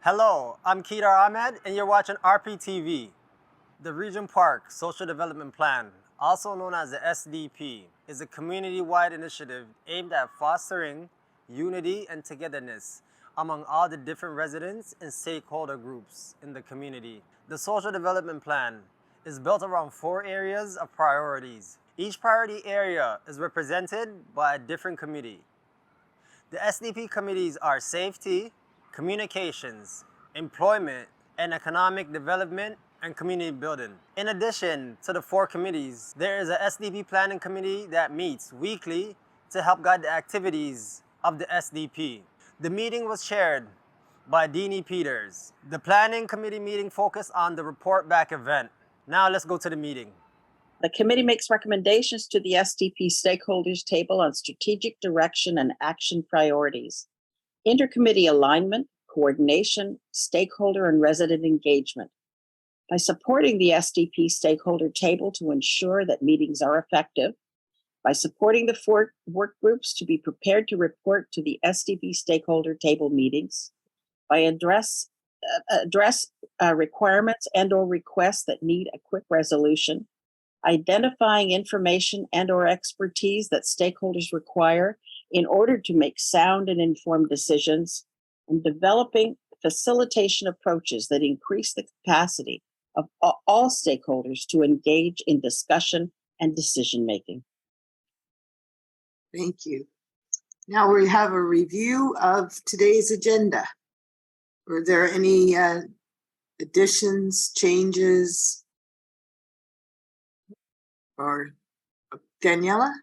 Hello, I'm Kedar Ahmed, and you're watching RPTV. The Regent Park Social Development Plan, also known as the SDP, is a community-wide initiative aimed at fostering unity and togetherness among all the different residents and stakeholder groups in the community. The Social Development Plan is built around 4 areas of priorities. Each priority area is represented by a different committee. The SDP committees are safety, communications, employment, and economic development and community building. In addition to the 4 committees, there is a SDP planning committee that meets weekly to help guide the activities of the SDP. The meeting was chaired by Deanie Peters. The planning committee meeting focused on the report back event. Now let's go to the meeting. The committee makes recommendations to the SDP stakeholders table on strategic direction and action priorities, intercommittee alignment, coordination, stakeholder and resident engagement. By supporting the SDP stakeholder table to ensure that meetings are effective, by supporting the 4 work groups to be prepared to report to the SDP stakeholder table meetings, by address requirements and or requests that need a quick resolution, identifying information and or expertise that stakeholders require in order to make sound and informed decisions, and developing facilitation approaches that increase the capacity of all stakeholders to engage in discussion and decision-making. Thank you. Now we have a review of today's agenda. Were there any additions, changes? Or Daniela?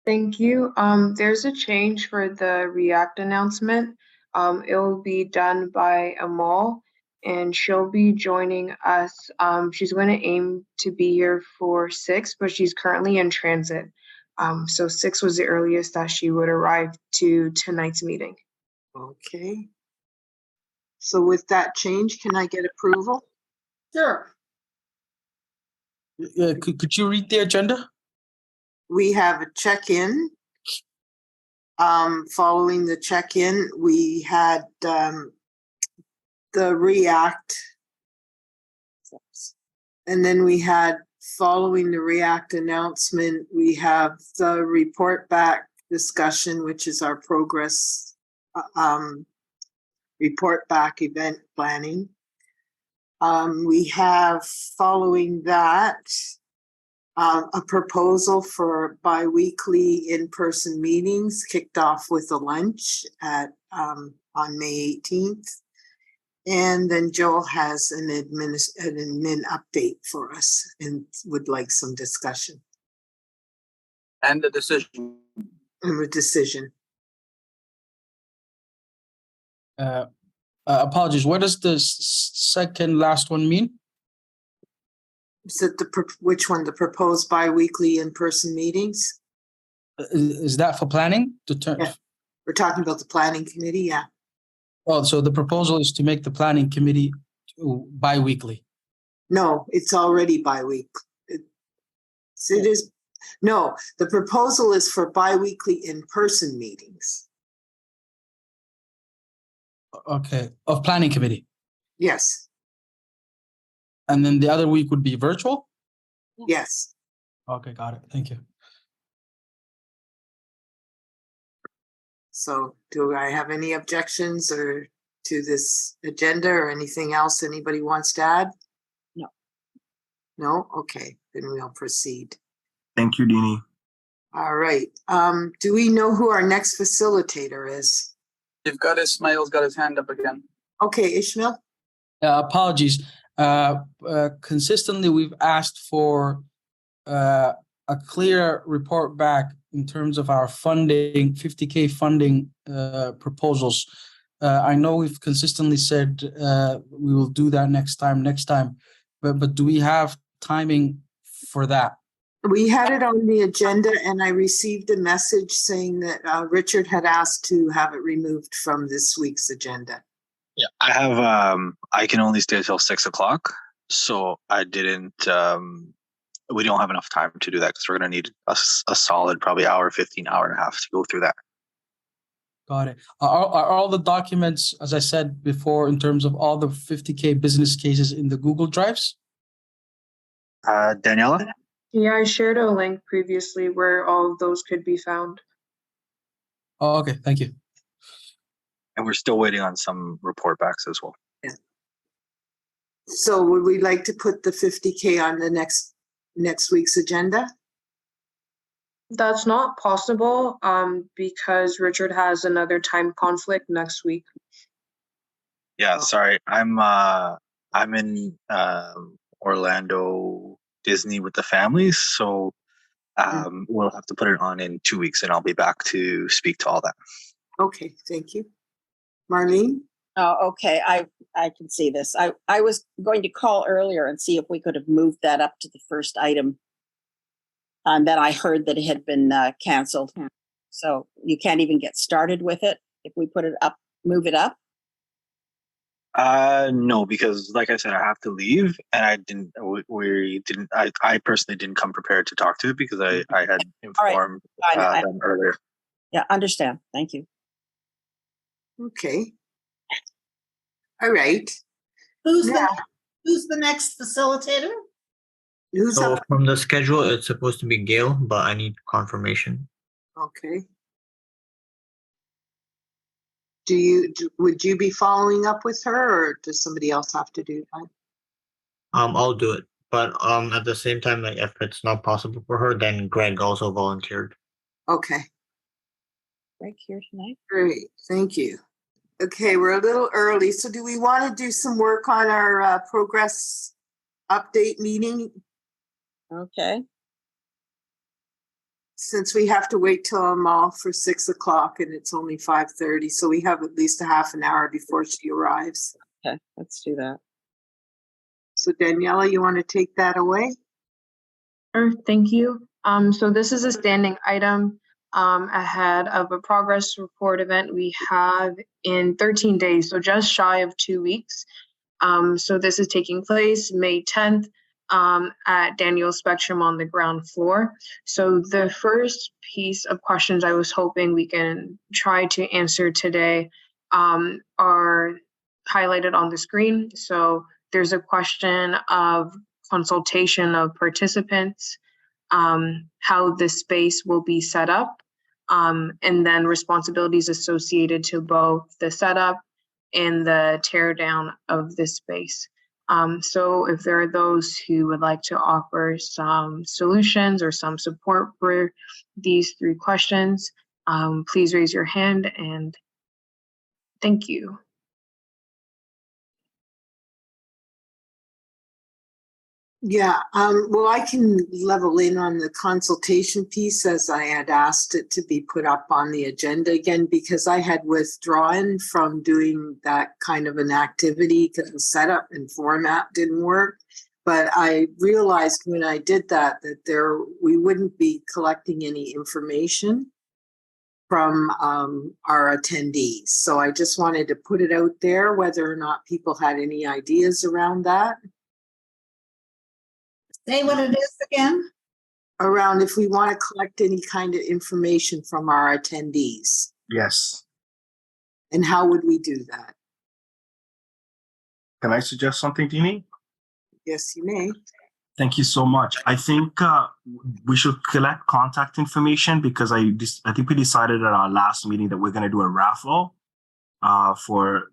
Thank you. There's a change for the React announcement. It will be done by Amal, and she'll be joining us. She's going to aim to be here for 6, but she's currently in transit. So 6 was the earliest that she would arrive to tonight's meeting. Okay. So with that change, can I get approval? Sure. Could you read the agenda? We have a check-in. Following the check-in, we had the React. And then we had, following the React announcement, we have the report back discussion, which is our progress report back event planning. We have, following that, a proposal for bi-weekly in-person meetings kicked off with a lunch at on May 18th. And then Joel has an admin update for us and would like some discussion. And the decision. And the decision. Apologies. What does the second last one mean? Is it which one? The proposed bi-weekly in-person meetings? Is that for planning? Yeah. We're talking about the planning committee, yeah. Oh, so the proposal is to make the planning committee bi-weekly. No, it's already bi-week. It is. No, the proposal is for bi-weekly in-person meetings. Okay, of planning committee. Yes. And then the other week would be virtual? Yes. Okay, got it. Thank you. So do I have any objections or to this agenda or anything else anybody wants to add? No. No? Okay, then we'll proceed. Thank you, Deanie. All right. Do we know who our next facilitator is? You've got Ismail's got his hand up again. Okay, Ishmael? Apologies. Consistently, we've asked for a clear report back in terms of our funding, 50K funding proposals. I know we've consistently said we will do that next time, but do we have timing for that? We had it on the agenda and I received a message saying that Richard had asked to have it removed from this week's agenda. Yeah, I have, I can only stay till 6 o'clock. So I didn't, we don't have enough time to do that because we're going to need a solid probably hour, 15 hour and a half to go through that. Got it. Are all the documents, as I said before, in terms of all the 50K business cases in the Google Drives? Daniela? Yeah, I shared a link previously where all of those could be found. Oh, okay, thank you. And we're still waiting on some report backs as well. So would we like to put the 50K on the next week's agenda? That's not possible because Richard has another time conflict next week. Yeah, sorry. I'm in Orlando Disney with the families, so we'll have to put it on in 2 weeks, and I'll be back to speak to all that. Okay, thank you. Marlene? Oh, okay, I can see this. I was going to call earlier and see if we could have moved that up to the first item. And then I heard that it had been canceled. So you can't even get started with it if we put it up, move it up? No, because like I said, I have to leave, and I personally didn't come prepared to talk to it because I had informed them earlier. Yeah, understand. Thank you. Okay. All right. Who's Yeah. the next facilitator? Who's So up? from the schedule, it's supposed to be Gail, but I need confirmation. Okay. Would you be following up with her, or does somebody else have to do that? I'll do it. But at the same time, like if it's not possible for her, then Greg also volunteered. Okay, Right here tonight? great, thank you. Okay, we're a little early, so do we want to do some work on our progress update meeting? Okay. Since we have to wait till I'm off for 6 o'clock and it's only 5:30, so we have at least a half an hour before she arrives. Okay, let's do that. So Daniela, you want to take that away? Sure, thank you. So this is a standing item ahead of a progress report event we have in 13 days, so just shy of 2 weeks. So this is taking place May 10th at Daniel Spectrum on the ground floor. So the first piece of questions I was hoping we can try to answer today are highlighted on the screen. So there's a question of consultation of participants, how the space will be set up, and then responsibilities associated to both the setup and the tear down of the space. So if there are those who would like to offer some solutions or some support for these three questions, please raise your hand, and thank you. Yeah, well, I can level in on the consultation piece as I had asked it to be put up on the agenda again, because I had withdrawn from doing that kind of an activity because the setup and format didn't work. But I realized when I did that we wouldn't be collecting any information from our attendees. So I just wanted to put it out there, whether or not people had any ideas around that. Say what it is again? Around if we want to collect any kind of information from our attendees, Yes. and how would we do that? Can I suggest something, Dini? Yes, you may. Thank you so much. I think we should collect contact information because I think we decided at our last meeting that we're going to do a raffle for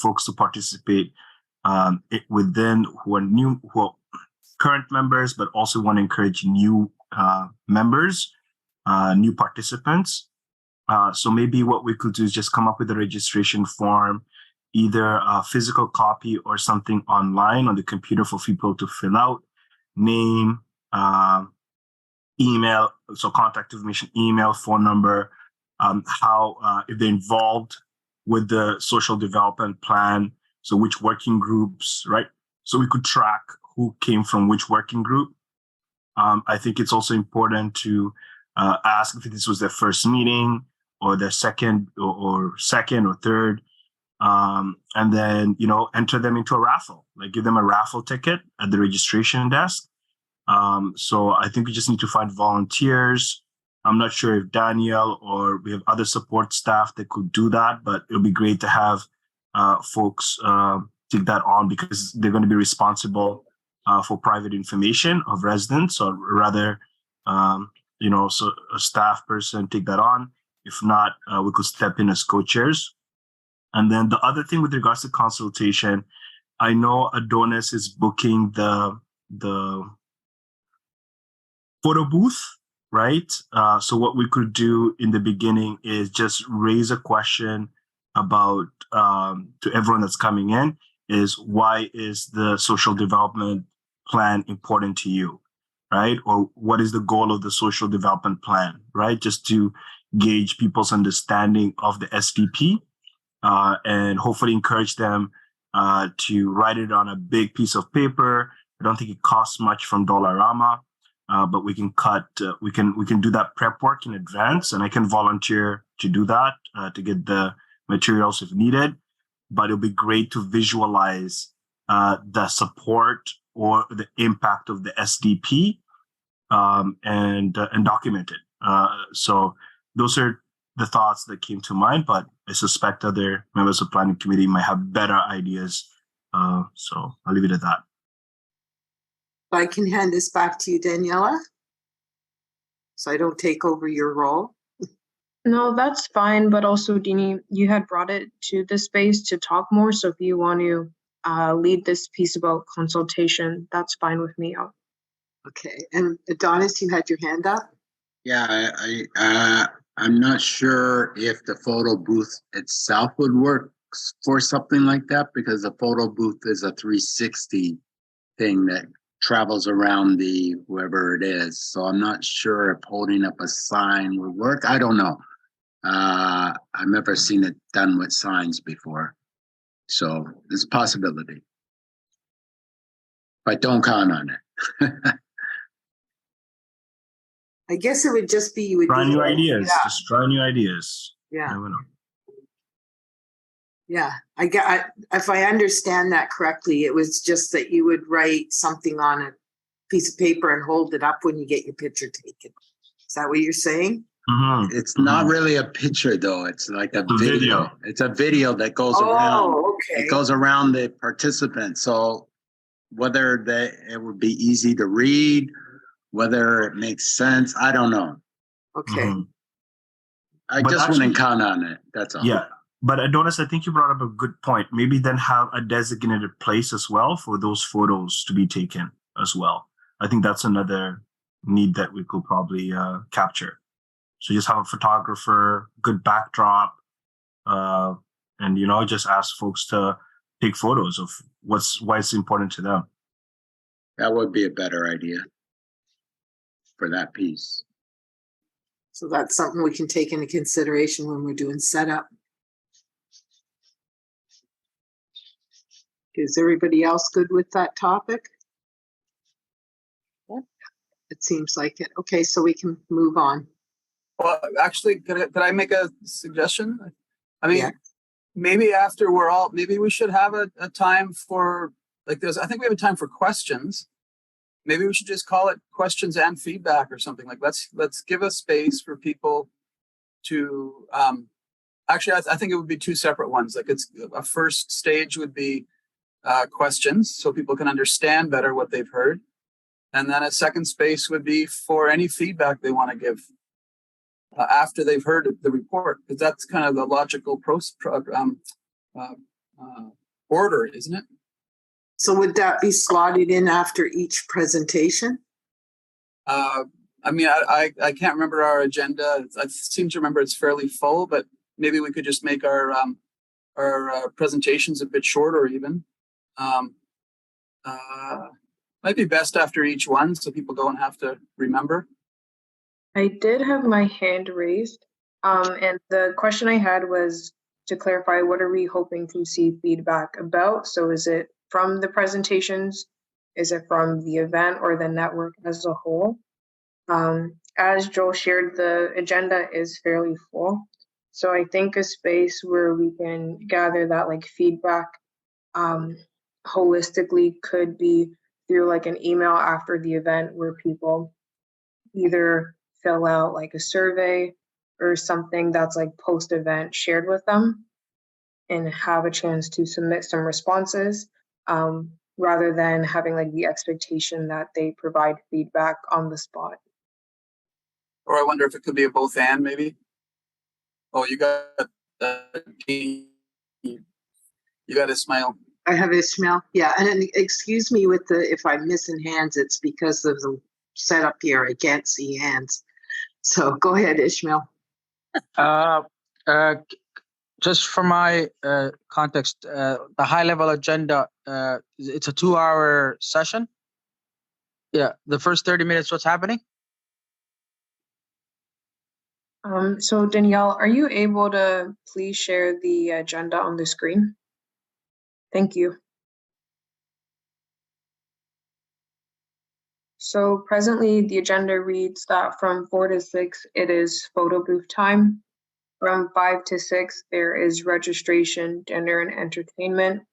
folks to participate within who are current members, but also want to encourage new members, new participants. So maybe what we could do is just come up with a registration form, either a physical copy or something online on the computer for people to fill out, name, email, so contact information, email, phone number, how if they're involved with the social development plan, so which working groups, right? So we could track who came from which working group. I think it's also important to ask if this was their first meeting or their second or third, and then enter them into a raffle. Like give them a raffle ticket at the registration desk. So I think we just need to find volunteers I'm not sure if Danielle or we have other support staff that could do that, but it'll be great to have folks take that on because they're going to be responsible for private information of residents, or rather, so a staff person take that on. If not, we could step in as co-chairs. And then the other thing with regards to consultation, I know Adonis is booking the photo booth, right? So what we could do in the beginning is just raise a question about to everyone that's coming in is why is the social development plan important to you, right? Or what is the goal of the social development plan, right? Just to gauge people's understanding of the SDP and hopefully encourage them to write it on a big piece of paper. I don't think it costs much from Dollarama. But we can we can do that prep work in advance, and I can volunteer to do that to get the materials if needed. But it'll be great to visualize the support or the impact of the SDP and document it. So those are the thoughts that came to mind, but I suspect other members of the planning committee might have better ideas. So I'll leave it at that. I can hand this back to you, Daniela, so I don't take over your role. No, that's fine. But also, Dini, you had brought it to the space to talk more. So if you want to lead this piece about consultation, that's fine with me. Okay, and Adonis, you had your hand up? Yeah, I'm not sure if the photo booth itself would work for something like that, because the photo booth is a 360 thing that travels around the whoever it is. So I'm not sure if holding up a sign would work. I don't know. I've never seen it done with signs before. So it's a possibility. But don't count on it. I guess it would just be you would Try be, new ideas. Yeah. Just try new ideas. Yeah. Never know. Yeah, if I understand that correctly, it was just that you would write something on a piece of paper and hold it up when you get your picture taken. Is that what you're saying? Mm-hmm. It's not really a picture though. It's like a video. It's a video that goes around. Okay. It goes around the participants. So whether it would be easy to read, whether it makes sense, I don't know. Okay. Mm-hmm. I just wouldn't count on it. That's all. Yeah. But Adonis, I think you brought up a good point. Maybe then have a designated place as well for those photos to be taken as well. I think that's another need that we could probably capture. So just have a photographer, good backdrop, and just ask folks to take photos of why it's important to them. That would be a better idea for that piece. So that's something we can take into consideration when we're doing setup. Is everybody else good with that topic? Yep. It seems like it. Okay, so we can move on. Well, actually, could I make a suggestion? I mean, Yeah. maybe after maybe we should have a time for like this. I think we have a time for questions. Maybe we should just call it questions and feedback or something. Like let's give a space for people to actually I think it would be two separate ones. Like it's a first stage would be questions so people can understand better what they've heard. And then a second space would be for any feedback they want to give after they've heard the report, because that's kind of the logical order, isn't it? So would that be slotted in after each presentation? I mean, I can't remember our agenda. I seem to remember it's fairly full, but maybe we could just make our presentations a bit shorter even. Might be best after each one so people don't have to remember. I did have my hand raised, and the question I had was to clarify, what are we hoping to see feedback about? So is it from the presentations? Is it from the event or the network as a whole? As Joel shared, the agenda is fairly full. So I think a space where we can gather that like feedback holistically could be through like an email after the event where people either fill out like a survey or something that's like post-event shared with them and have a chance to submit some responses, rather than having like the expectation that they provide feedback on the spot. Or I wonder if it could be a both and maybe. Oh, you got you got Ismail. I have Ishmael. Yeah, and excuse me with if I'm missing hands, it's because of the setup here. I can't see hands. So go ahead, Ishmael. Just for my context, the high level agenda, it's a 2-hour session. Yeah, the first 30 minutes, what's happening? So Danielle, are you able to please share the agenda on the screen? Thank you. So presently the agenda reads that from 4 to 6, it is photo booth time. From 5 to 6, there is registration, dinner, and entertainment.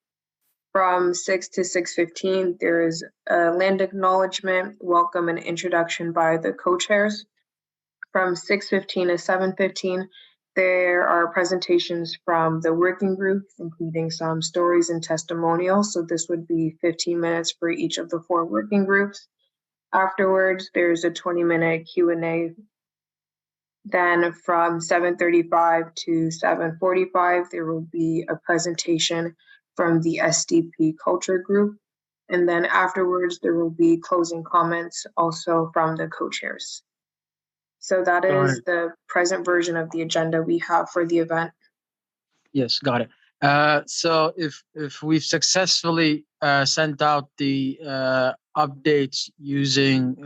From 6 to 6:15, there is a land acknowledgement, welcome, and introduction by the co-chairs. From 6:15 to 7:15, there are presentations from the working groups, including some stories and testimonials. So this would be 15 minutes for each of the 4 working groups. Afterwards, there's a 20-minute Q&A. Then from 7:35 to 7:45, there will be a presentation from the SDP culture group. And then afterwards, there will be closing comments also from the co-chairs. So that is the present version of the agenda we have for the event. Yes, got it. So if we've successfully sent out the updates using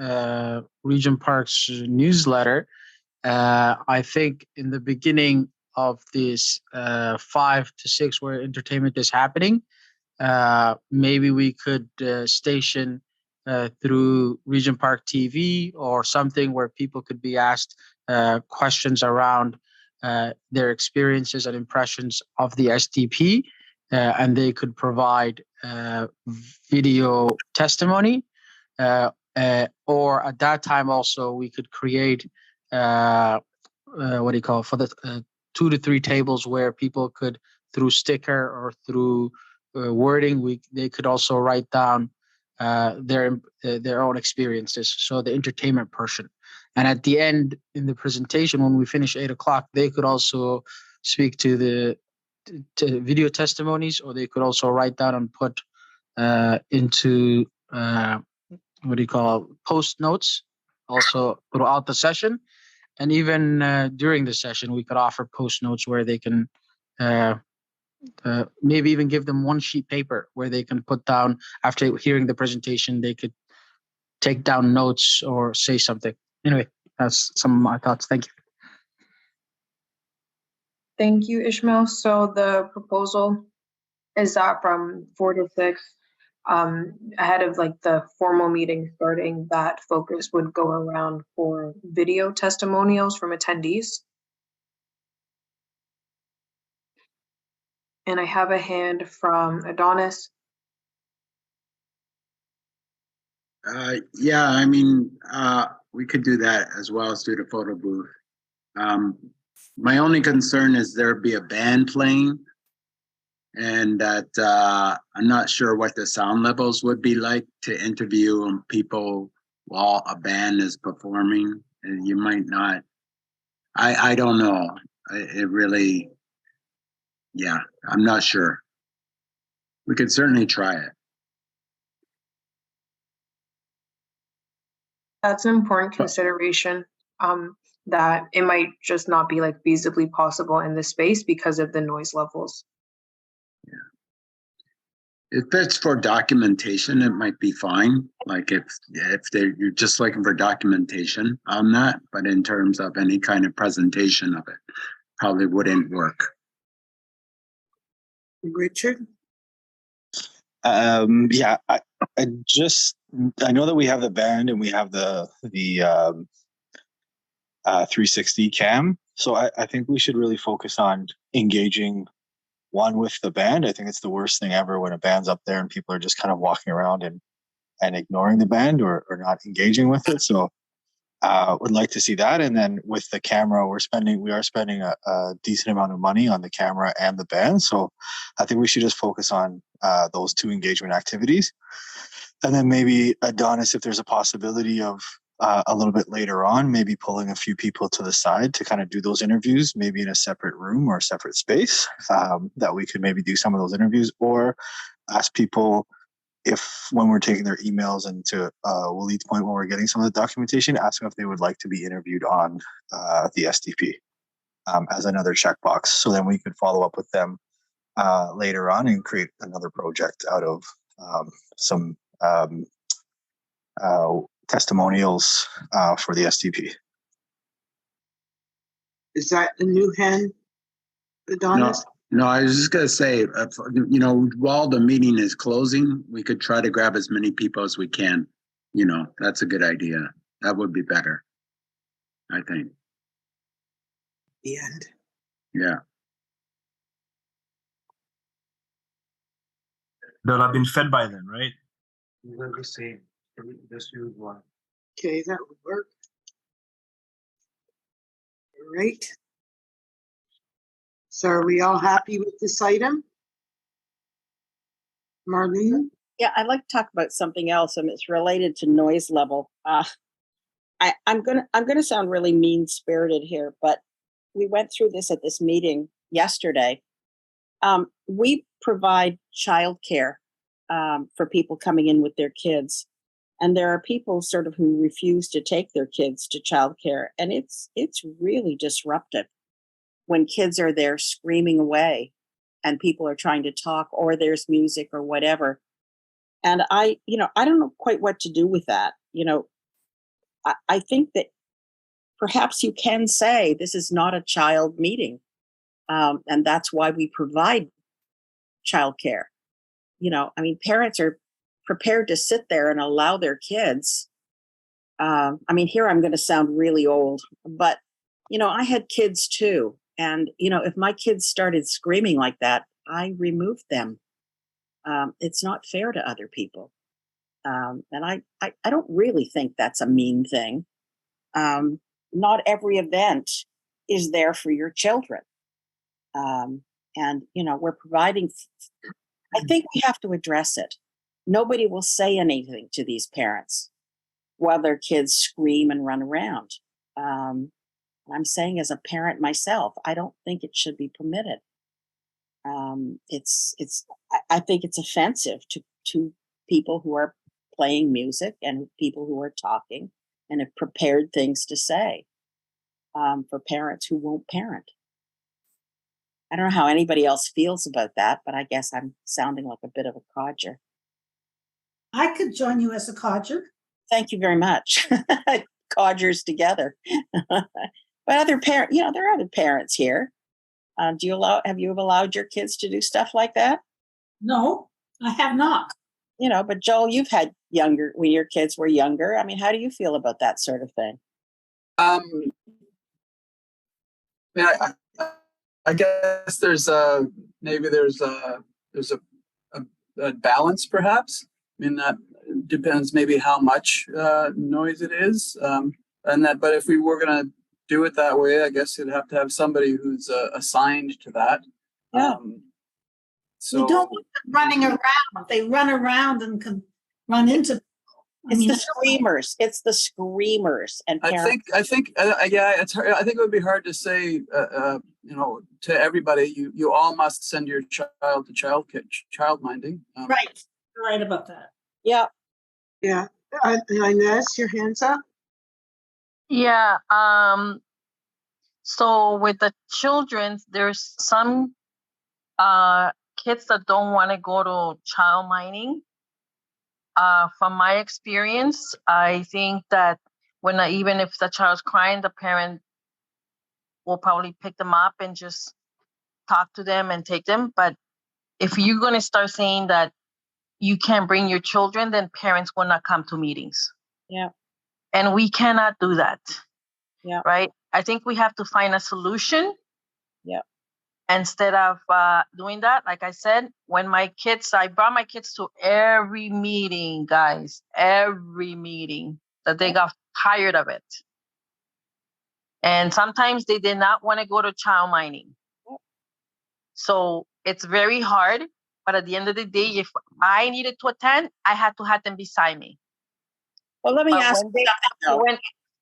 Regent Park's newsletter, I think in the beginning of this 5 to 6 where entertainment is happening, maybe we could station through Regent Park TV or something where people could be asked questions around their experiences and impressions of the SDP, and they could provide video testimony. Or at that time also we could create what do you call it, for the 2 to 3 tables where people could, through sticker or through wording, they could also write down their own experiences. So the entertainment portion, and at the end in the presentation when we finish 8 o'clock, they could also speak to the video testimonies, or they could also write down and put into what do you call post notes also throughout the session. And even during the session, we could offer post notes where they can maybe even give them 1 sheet paper where they can put down, after hearing the presentation, they could take down notes or say something. Anyway, that's some of my thoughts. Thank you. Thank you, Ishmael. So the proposal is that from 4 to 6, ahead of like the formal meeting starting, that focus would go around for video testimonials from attendees. And I have a hand from Adonis. Yeah, I mean, we could do that as well as do the photo booth. My only concern is there be a band playing, and that I'm not sure what the sound levels would be like to interview people while a band is performing. And you might not, I don't know. It really, yeah, I'm not sure. We could certainly try it. That's an important consideration, that it might just not be like feasibly possible in this space because of the noise levels. If it's for documentation, it might be fine. Like if you're just looking for documentation on that, but in terms of any kind of presentation of it, probably wouldn't work. Richard? Yeah, I know that we have the band and we have the 360 cam. So I think we should really focus on engaging with the band. I think it's the worst thing ever when a band's up there and people are just kind of walking around and ignoring the band or not engaging with it. So would like to see that. And then with the camera, we are spending a decent amount of money on the camera and the band. So I think we should just focus on those two engagement activities. And then maybe Adonis, if there's a possibility of a little bit later on, maybe pulling a few people to the side to kind of do those interviews, maybe in a separate room or a separate space, that we could maybe do some of those interviews, or ask people if, when we're taking their emails, and to Waleed's point, when we're getting some of the documentation, ask them if they would like to be interviewed on the SDP as another checkbox. So then we could follow up with them later on and create another project out of some testimonials for the SDP. Is that a new hand, Adonis? No, I was just gonna say, while the meeting is closing, we could try to grab as many people as we can. That's a good idea. That would be better, I think. The end. Yeah. They'll have been fed by then, right? Okay, that would work. All right. So are we all happy with this item? Marlene? Yeah, I'd like to talk about something else, and it's related to noise level. I'm gonna sound really mean-spirited here, but we went through this at this meeting yesterday. We provide childcare for people coming in with their kids, and there are people sort of who refuse to take their kids to childcare, and it's really disruptive when kids are there screaming away and people are trying to talk, or there's music or whatever. And I don't know quite what to do with that. I think that perhaps you can say this is not a child meeting. And that's why we provide childcare. Parents are prepared to sit there and allow their kids. Here I'm going to sound really old, but, I had kids too. And, if my kids started screaming like that, I removed them. It's not fair to other people. And I don't really think that's a mean thing. Not every event is there for your children. We're providing, I think we have to address it. Nobody will say anything to these parents while their kids scream and run around. I'm saying, as a parent myself, I don't think it should be permitted. I think it's offensive to people who are playing music and people who are talking and have prepared things to say, for parents who won't parent. I don't know how anybody else feels about that, but I guess I'm sounding like a bit of a codger. I could join you as a codger. Thank you very much. Codgers together. But other parents, there are other parents here. Have you allowed your kids to do stuff like that? No, I have not. But Joel, you've had when your kids were younger. How do you feel about that sort of thing? I guess there's a balance, perhaps. That depends maybe how much noise it is, but if we were going to do it that way, I guess you'd have to have somebody who's assigned to that. Yeah. So you don't want them running around. They run around and can run into. It's the screamers. It's the screamers and parents. I think it's hard. I think it would be hard to say, to everybody, you all must send your child to child minding. Right. You're right about that. Yeah. Yeah. Inez, your hands up. Yeah. So with the children, there's some kids that don't want to go to child minding. From my experience, I think that even if the child's crying, the parent will probably pick them up and just talk to them and take them. But if you're going to start saying that you can't bring your children, then parents will not come to meetings. Yeah. And we cannot do that. Yeah. Right? I think we have to find a solution. Yeah. Instead of doing that, like I said, I brought my kids to every meeting, guys, every meeting, that they got tired of it. And sometimes they did not want to go to child mining. So it's very hard. But at the end of the day, if I needed to attend, I had to have them beside me. Well, let me But ask when they, you something,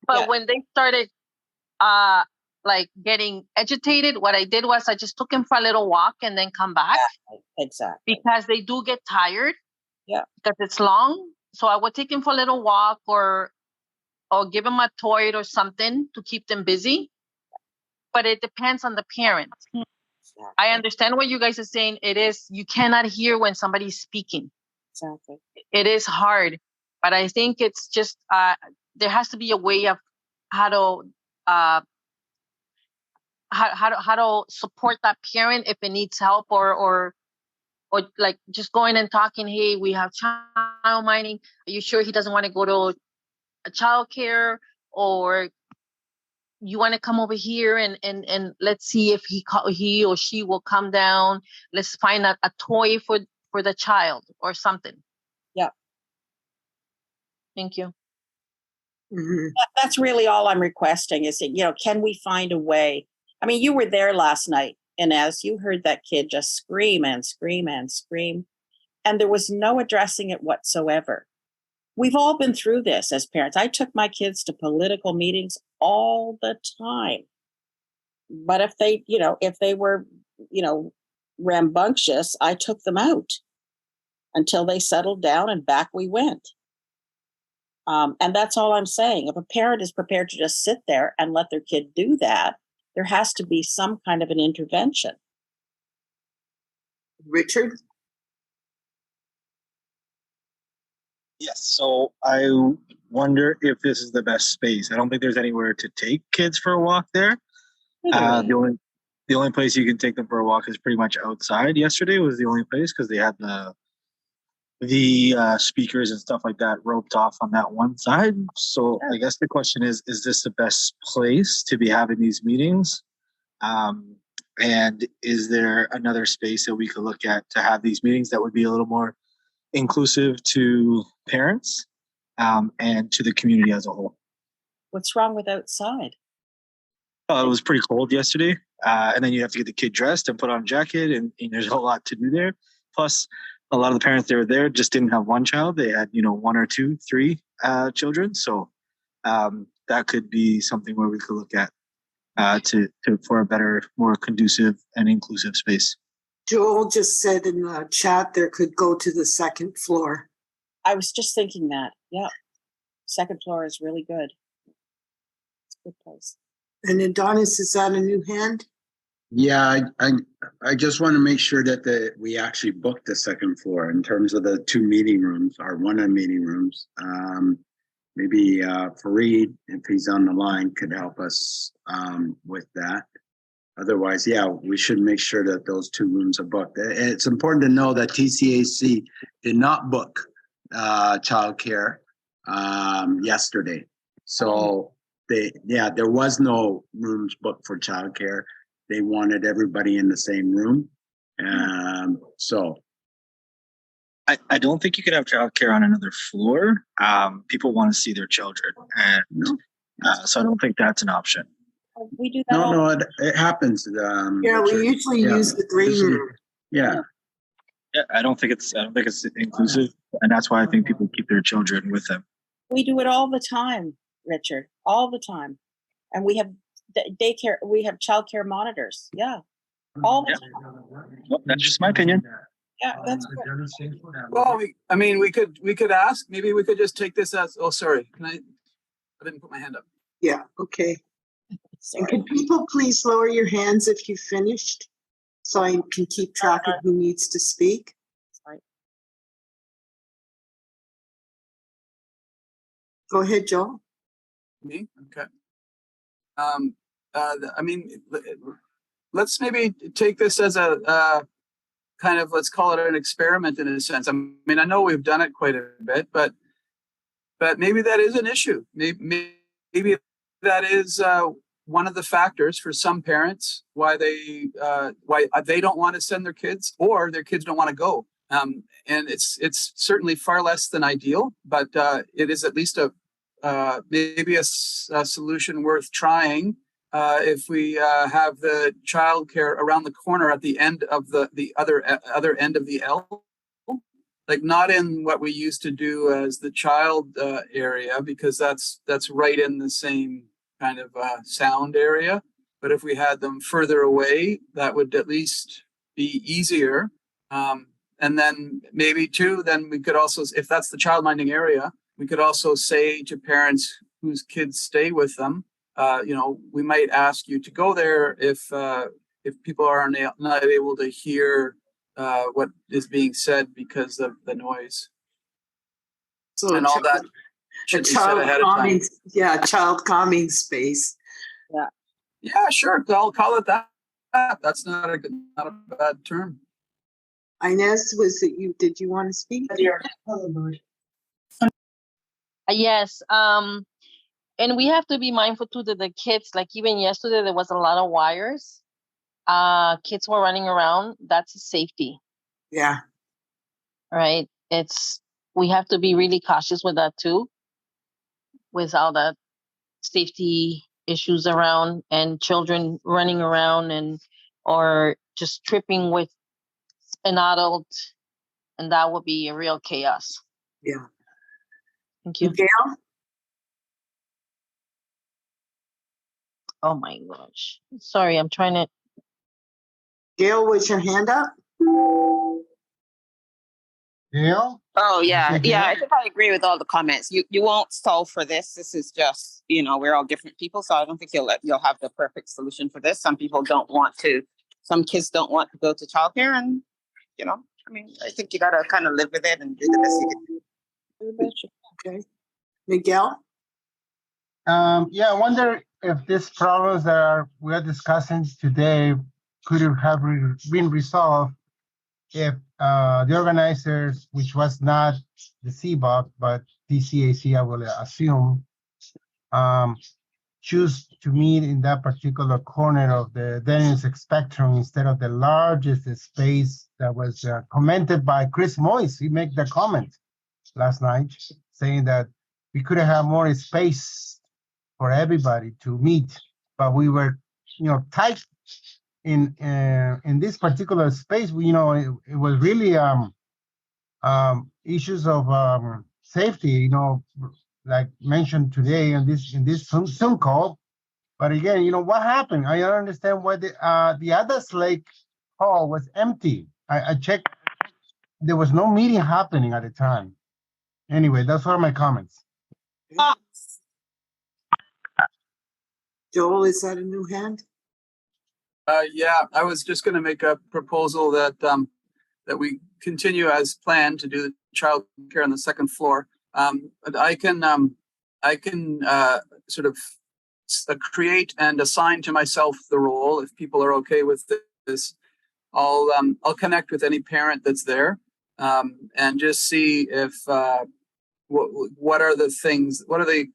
though. Yeah. when they started like getting agitated, what I did was I just took him for a little walk and then come back. Exactly. Because they do get tired. Yeah. Because it's long. So I would take him for a little walk or give him a toy or something to keep them busy. But it depends on the parent. Exactly. I understand what you guys are saying. It is, you cannot hear when somebody's speaking. Exactly. It is hard, but I think it's just, there has to be a way of how to, how to support that parent if it needs help or like just going and talking, hey, we have child mining. Are you sure he doesn't want to go to a child care, or you want to come over here and let's see if he or she will come down. Let's find a toy for the child or something. Yeah. Thank you. Mhm. That's really all I'm requesting is that, can we find a way? I mean, you were there last night, and as you heard that kid just scream and scream and scream, and there was no addressing it whatsoever. We've all been through this as parents. I took my kids to political meetings all the time. But if they were, rambunctious, I took them out until they settled down and back we went. And that's all I'm saying. If a parent is prepared to just sit there and let their kid do that, there has to be some kind of an intervention. Richard? Yes, so I wonder if this is the best space. I don't think there's anywhere to take kids for a walk there. The only place you can take them for a walk is pretty much outside. Yesterday was the only place because they had the speakers and stuff like that roped off on that one side. So I guess the question is this the best place to be having these meetings? And is there another space that we could look at to have these meetings that would be a little more inclusive to parents and to the community as a whole? What's wrong with outside? It was pretty cold yesterday. And then you have to get the kid dressed and put on a jacket, and there's a lot to do there. Plus, a lot of the parents that were there just didn't have one child. They had, 1 or 2, 3 children. So that could be something where we could look at for a better, more conducive and inclusive space. Joel just said in the chat there could go to the second floor. I was just thinking that. Yeah. Second floor is really good. It's a good place. And Adonis, is that a new hand? Yeah, I just want to make sure that we actually book the second floor in terms of the 2 meeting rooms or one of the meeting rooms. Maybe Fareed, if he's on the line, could help us with that. Otherwise, yeah, we should make sure that those 2 rooms are booked. It's important to know that TCAC did not book childcare yesterday. So there was no rooms booked for childcare. They wanted everybody in the same room. So I don't think you could have childcare on another floor. People want to see their children, and so I don't think that's an option. We do that. No, it happens. Yeah, we usually use the green room. Yeah. Yeah, I don't think it's inclusive, and that's why I think people keep their children with them. We do it all the time, Richard, all the time. And we have daycare, we have childcare monitors. Yeah. All the time. Well, that's just my opinion. Yeah, that's good. Well, we could ask, maybe we could just take this as, oh, sorry. I didn't put my hand up. Yeah, okay. And can people please lower your hands if you finished so I can keep track of who needs to speak? Sorry. Go ahead, Joel. Me? Okay. Let's maybe take this as a kind of, let's call it an experiment in a sense. I mean, I know we've done it quite a bit, but maybe that is an issue. Maybe that is one of the factors for some parents why they don't want to send their kids, or their kids don't want to go. And it's certainly far less than ideal, but it is at least maybe a solution worth trying if we have the childcare around the corner at the end of the other end of the L, like not in what we used to do as the child area, because that's right in the same kind of sound area. But if we had them further away, that would at least be easier. And then maybe too, then we could also, if that's the childminding area, we could also say to parents whose kids stay with them, we might ask you to go there if people are not able to hear what is being said because of the noise. So And all that a should be said child ahead of time. calming, child calming space. Yeah, sure. I'll call it that. That's not a bad term. Inez, was it you? Did you want to speak? Yes. And we have to be mindful too that the kids, like even yesterday, there was a lot of wires. Kids were running around. That's a safety, Yeah. right? We have to be really cautious with that too, with all the safety issues around and children running around or just tripping with an adult, and that would be a real chaos. Yeah. Thank you. Gail? Oh my gosh. Sorry, I'm trying to. Gail, was your hand up? Gail? Oh yeah, Okay, yeah. Gail? I think I agree with all the comments. You won't solve for this. This is just, we're all different people, so I don't think you'll have the perfect solution for this. Some people don't want to. Some kids don't want to go to childcare, and I think you gotta kind of live with it and do the best you can do. Okay. Miguel? Yeah, I wonder if these problems that we're discussing today could have been resolved if the organizers, which was not the CBOC, but TCAC, I will assume, choose to meet in that particular corner of the Daniels spectrum instead of the largest space that was commented by Chris Moyes. He made the comment last night saying that we could have more space for everybody to meet, but we were, tight in this particular space. It was really issues of safety, like mentioned today in this Zoom call. But again, what happened? I don't understand why the other Lake hall was empty. I checked; there was no meeting happening at the time. Anyway, those were my comments. Joel, is that a new hand? Yeah, I was just going to make a proposal that we continue as planned to do the child care on the second floor. But I can sort of create and assign to myself the role if people are okay with this. I'll connect with any parent that's there and just see if what are the things, what are the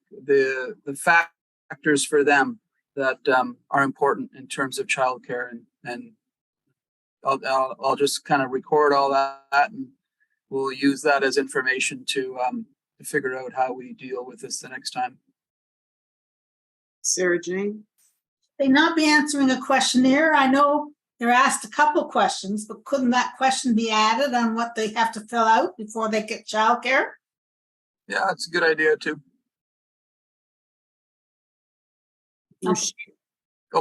factors for them that are important in terms of childcare, and I'll just kind of record all that, and we'll use that as information to figure out how we deal with this the next time. Sarah Jane? They not be answering a questionnaire. I know they're asked a couple questions, but couldn't that question be added on what they have to fill out before they get childcare? Yeah, that's a good idea too.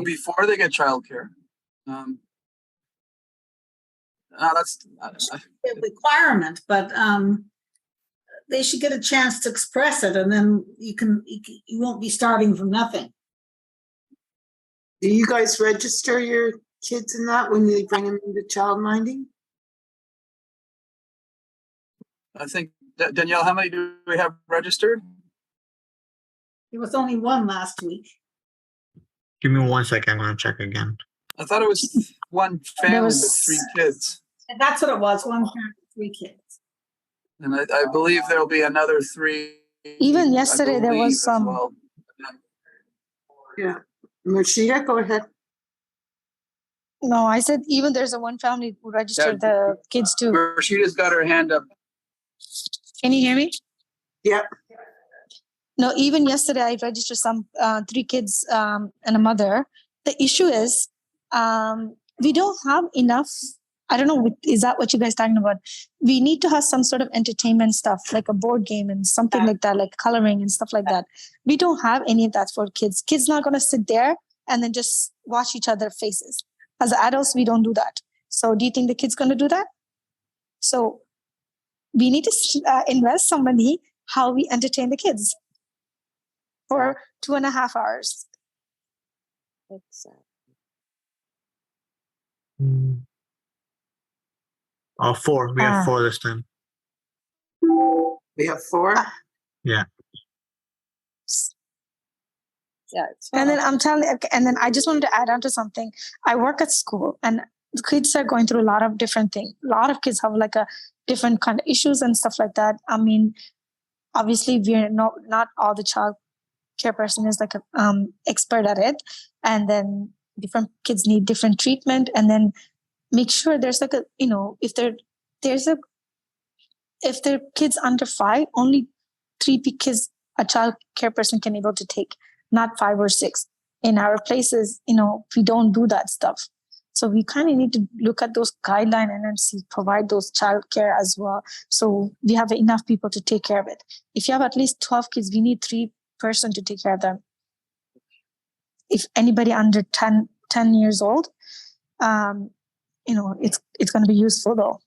Before they get childcare. That's a requirement, but they should get a chance to express it, and then you won't be starting from nothing. Do you guys register your kids in that when they bring them into childminding? I think, Danielle, how many do we have registered? There was only one last week. Give me 1 second. I'm gonna check again. I thought it was one family with 3 kids. And that's what it was, one parent, 3 kids. And I believe there'll be another 3. Even yesterday there was some. Well. Yeah. Marshida, go ahead. No, I said even there's one family who registered the kids too. Marshida's got her hand up. Can you hear me? Yep. No, even yesterday I registered some 3 kids and a mother. The issue is we don't have enough. I don't know. Is that what you guys talking about? We need to have some sort of entertainment stuff, like a board game and something like that, like coloring and stuff like that. We don't have any of that for kids. Kids not going to sit there and then just watch each other's faces. As adults, we don't do that. So do you think the kids going to do that? So we need to invest some money how we entertain the kids for 2.5 hours. Oh, 4. We have 4 this time. We have 4. Yeah. Yeah. And then I'm telling you, and then I just wanted to add on to something. I work at school and the kids are going through a lot of different things. A lot of kids have like a different kind of issues and stuff like that. I mean, obviously we're not all the child care person is like a expert at it. And then different kids need different treatment, and then make sure there's like a, if they're kids under 5, only 3 kids a child care person can able to take, not 5 or 6. In our places, we don't do that stuff. So we kind of need to look at those guidelines and then provide those child care as well. So we have enough people to take care of it. If you have at least 12 kids, we need 3 person to take care of them. If anybody under 10 years old, it's going to be useful though.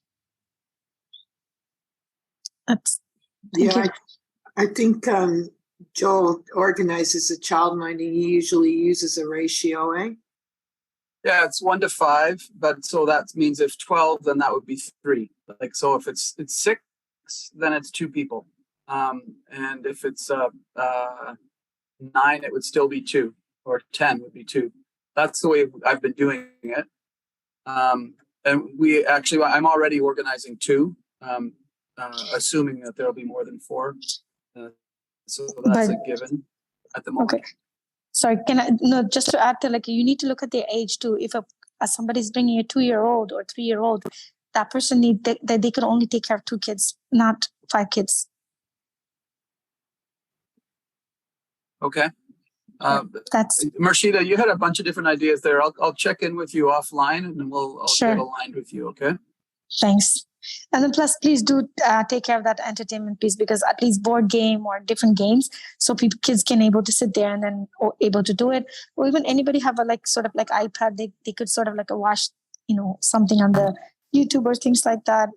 I think Joel organizes a child minding. He usually uses a ratio, eh? Yeah, it's 1 to 5, but so that means if 12, then that would be 3. Like, so if it's 6, then it's 2 people. And if it's 9, it would still be 2, or 10 would be 2. That's the way I've been doing it. And I'm already organizing 2, assuming that there'll be more than 4. So that's a given at the moment. Okay. Sorry, just to add to, like, you need to look at their age too. If somebody's bringing a 2-year-old or 3-year-old, that person they could only take care of 2 kids, not 5 kids. Okay. That's Marshida, you had a bunch of different ideas there. I'll check in with you offline, and then I'll Sure. get aligned with you. Okay. Thanks. And then plus, please do take care of that entertainment piece, because at least board game or different games, so kids can able to sit there and then able to do it. Or even anybody have a sort of iPad, they could sort of watch something on the YouTube or things like that.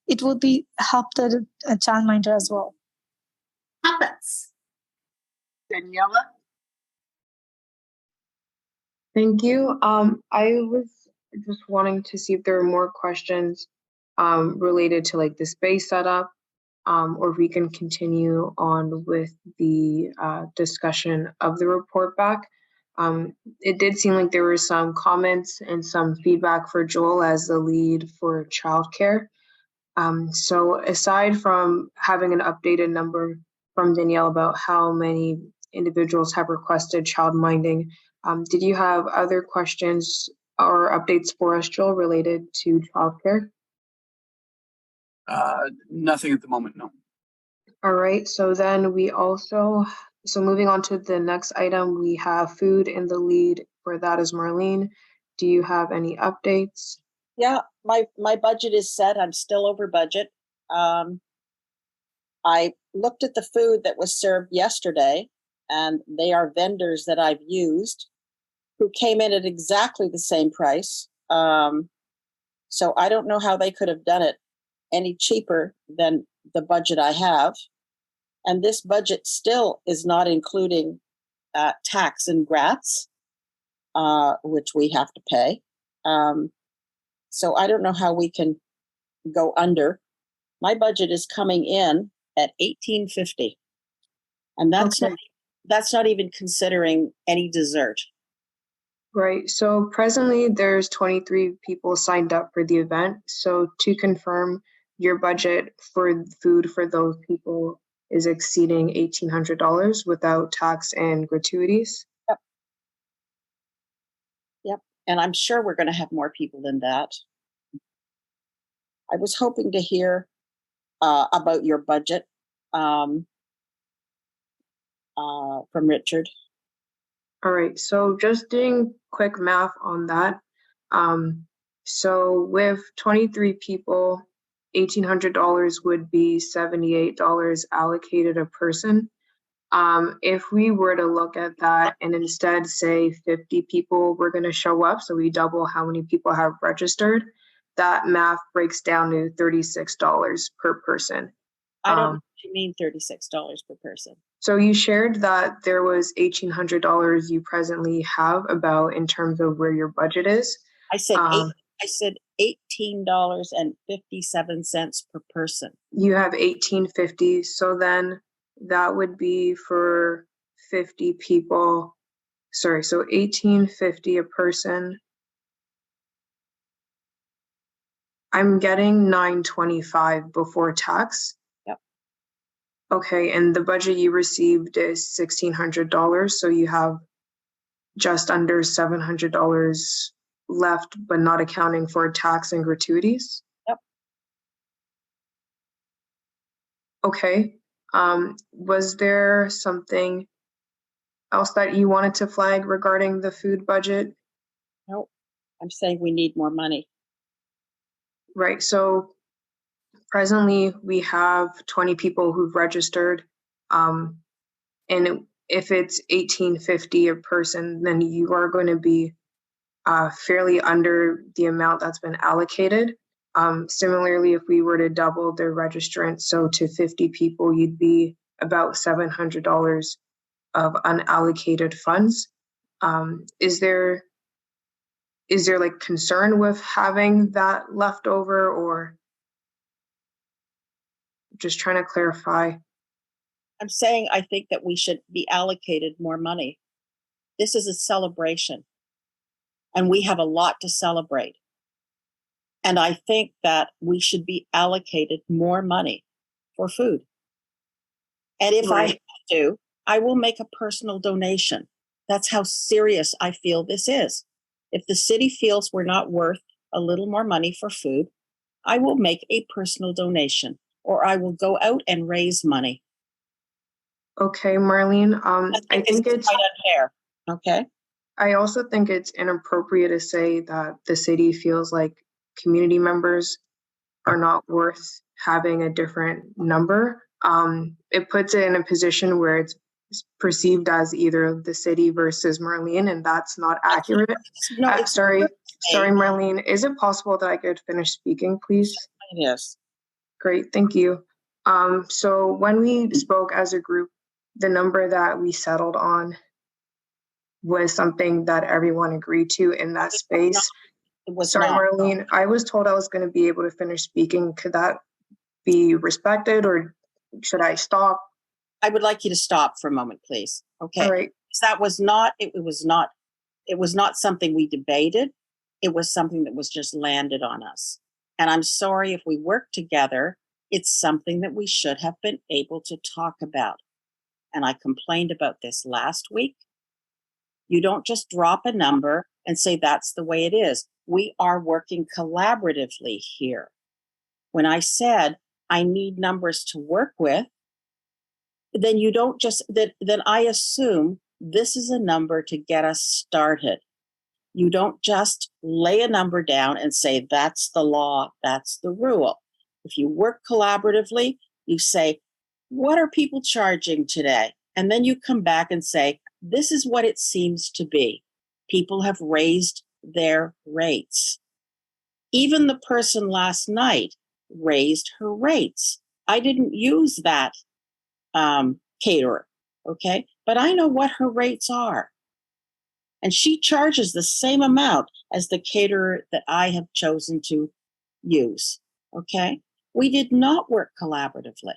It would be help the childminder as well. Puppets. Daniela? Thank you. I was just wanting to see if there are more questions related to the space setup, or if we can continue on with the discussion of the report back. It did seem like there were some comments and some feedback for Joel as the lead for childcare. So aside from having an updated number from Danielle about how many individuals have requested child minding, did you have other questions or updates for us, Joel, related to childcare? Nothing at the moment, no. All right, so then moving on to the next item, we have food in the lead. For that is Marlene. Do you have any updates? Yeah, my budget is set. I'm still over budget. I looked at the food that was served yesterday, and they are vendors that I've used who came in at exactly the same price. So I don't know how they could have done it any cheaper than the budget I have. And this budget still is not including tax and grats, which we have to pay. So I don't know how we can go under. My budget is coming in at $18.50, and that's not even considering any dessert. Right. So presently there's 23 people signed up for the event. So to confirm, your budget for food for those people is exceeding $1,800 without tax and gratuities. Yep. And I'm sure we're going to have more people than that. I was hoping to hear about your budget. from Richard. All right, so just doing quick math on that. So with 23 people, $1,800 would be $78 allocated a person. If we were to look at that and instead say 50 people were going to show up, so we double how many people have registered, that math breaks down to $36 per person. I don't know what you mean $36 per person. So you shared that there was $1,800 you presently have about in terms of where your budget is. I said $18.57 per person. You have $1,850, so then that would be for 50 people. Sorry, so $1,850 a person. I'm getting $925 before tax. Yep. Okay, and the budget you received is $1,600, so you have just under $700 left, but not accounting for tax and gratuities. Yep. Okay. Was there something else that you wanted to flag regarding the food budget? Nope. I'm saying we need more money. Right. So presently we have 20 people who've registered. And if it's $1,850 a person, then you are going to be fairly under the amount that's been allocated. Similarly, if we were to double the registrants, so to 50 people, you'd be about $700 of unallocated funds. Is there like concern with having that left over, or just trying to clarify? I'm saying I think that we should be allocated more money. This is a celebration, and we have a lot to celebrate. And I think that we should be allocated more money for food. And if I have to, I will make a personal donation. That's how serious I feel this is. If the city feels we're not worth a little more money for food, I will make a personal donation, or I will go out and raise money. Okay, Marlene. I think it's quite unfair. Okay. I also think it's inappropriate to say that the city feels like community members are not worth having a different number. It puts it in a position where it's perceived as either the city versus Marlene, and that's not accurate. No, sorry, Marlene. Is it possible that I could finish speaking, please? Yes. Great, thank you. So when we spoke as a group, the number that we settled on was something that everyone agreed to in that space. Sorry, Marlene, I was told I was going to be able to finish speaking. Could that be respected, or should I stop? I would like you to stop for a moment, please. Okay. All right. That was not something we debated. It was something that was just landed on us. And I'm sorry, if we work together, it's something that we should have been able to talk about. And I complained about this last week. You don't just drop a number and say that's the way it is. We are working collaboratively here. When I said I need numbers to work with, then you don't just, then I assume this is a number to get us started. You don't just lay a number down and say that's the law, that's the rule. If you work collaboratively, you say, what are people charging today? And then you come back and say, this is what it seems to be. People have raised their rates. Even the person last night raised her rates. I didn't use that caterer, okay? But I know what her rates are. And she charges the same amount as the caterer that I have chosen to use, okay? We did not work collaboratively.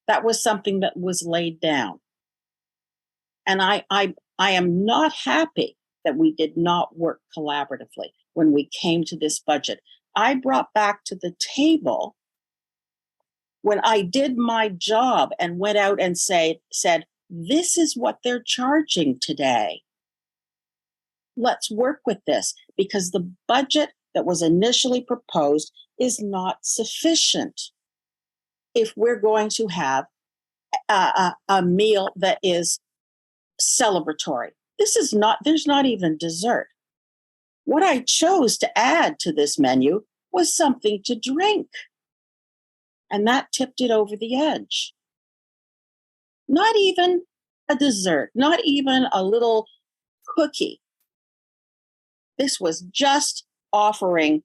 That was something that was laid down. And I am not happy that we did not work collaboratively when we came to this budget. I brought back to the table when I did my job and went out and said, this is what they're charging today. Let's work with this, because the budget that was initially proposed is not sufficient if we're going to have a meal that is celebratory. There's not even dessert. What I chose to add to this menu was something to drink. And that tipped it over the edge. Not even a dessert, not even a little cookie. This was just offering,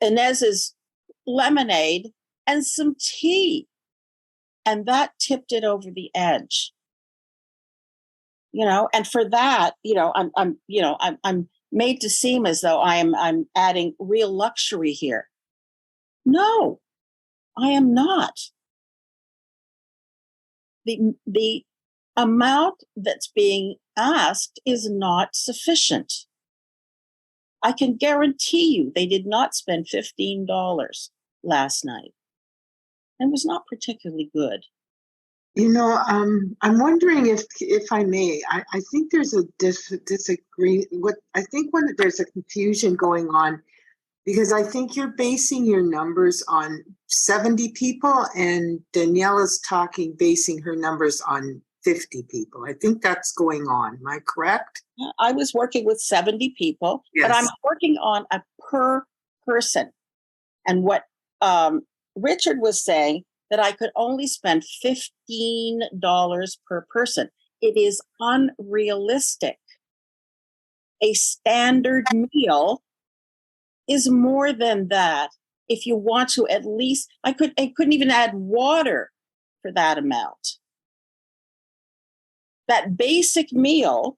Inez's lemonade and some tea. And that tipped it over the edge. And for that, I'm made to seem as though I'm adding real luxury here. No, I am not. The amount that's being asked is not sufficient. I can guarantee you they did not spend $15 last night. It was not particularly good. I'm wondering if I may, I think there's a disagree. There's a confusion going on, because I think you're basing your numbers on 70 people and Daniela's basing her numbers on 50 people. I think that's going on. Am I correct? I was working with 70 people, but I'm working on a per person. And what Richard was saying, that I could only spend $15 per person. It is unrealistic. A standard meal is more than that. If you want to, at least, I couldn't even add water for that amount. That basic meal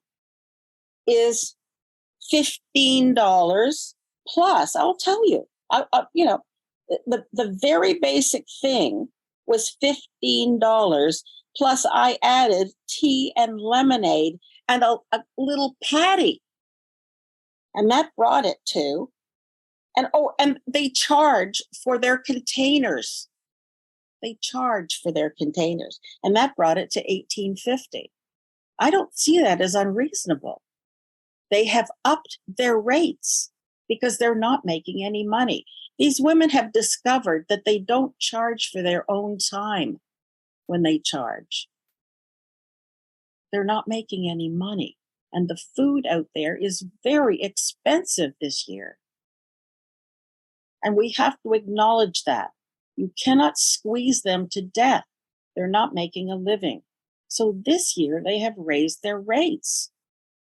is $15 plus. I'll tell you, the very basic thing was $15 plus I added tea and lemonade and a little patty. And that brought it to, and they charge for their containers. And that brought it to $18.50. I don't see that as unreasonable. They have upped their rates because they're not making any money. These women have discovered that they don't charge for their own time when they charge. They're not making any money. And the food out there is very expensive this year. And we have to acknowledge that. You cannot squeeze them to death. They're not making a living. So this year they have raised their rates.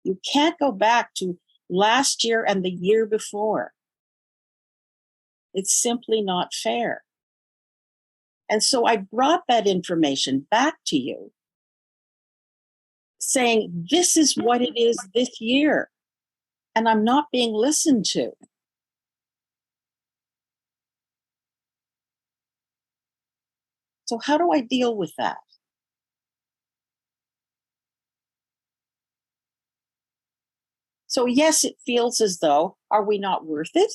You can't go back to last year and the year before. It's simply not fair. And so I brought that information back to you, saying this is what it is this year. And I'm not being listened to. So how do I deal with that? So yes, it feels as though, are we not worth it?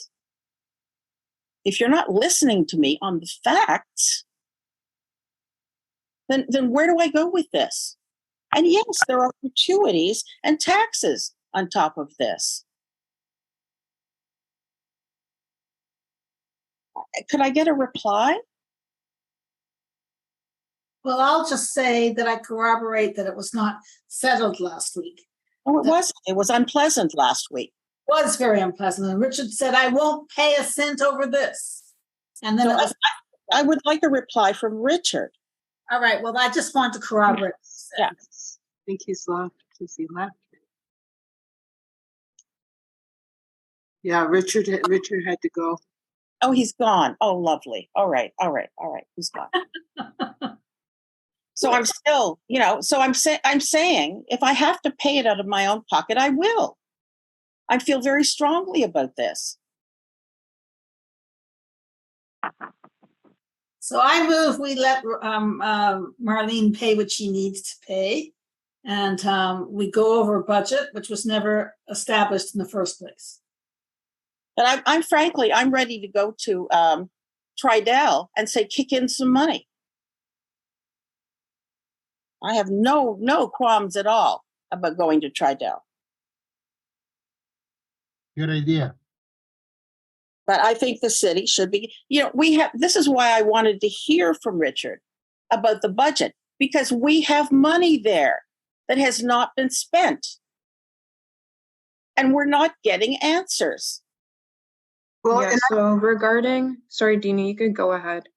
If you're not listening to me on the facts, then where do I go with this? And yes, there are gratuities and taxes on top of this. Could I get a reply? Well, I'll just say that I corroborate that it was not settled last week. Oh, it wasn't. It was unpleasant last week. It was very unpleasant. And Richard said, I won't pay a cent over this. And then So I would like a reply from Richard. All right. Well, I just want to corroborate. Yeah. I think he's left. Is he left? Yeah, Richard had to go. Oh, he's gone. Oh, lovely. All right. He's gone. So I'm still, I'm saying if I have to pay it out of my own pocket, I will. I feel very strongly about this. So I move we let Marlene pay what she needs to pay. And we go over a budget, which was never established in the first place. But I'm frankly, I'm ready to go to Tridel and say, kick in some money. I have no qualms at all about going to Tridel. Good idea. But I think the city should be, this is why I wanted to hear from Richard about the budget, because we have money there that has not been spent. And we're not getting answers. Well, Yeah, and so regarding, sorry, Dini, you could go ahead.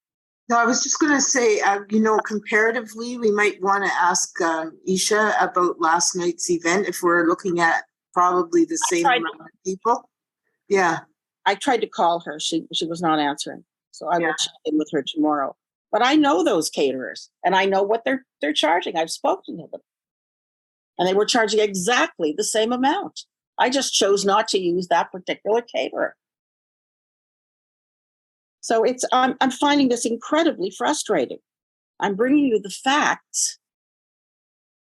no, I was just going to say, comparatively, we might want to ask Isha about last night's event if we're looking at probably the same amount of people. Yeah. I tried to call her. She was not answering. So I will check in with her tomorrow. But I know those caterers and I know what they're charging. I've spoken to them. And they were charging exactly the same amount. I just chose not to use that particular caterer. So I'm finding this incredibly frustrating. I'm bringing you the facts,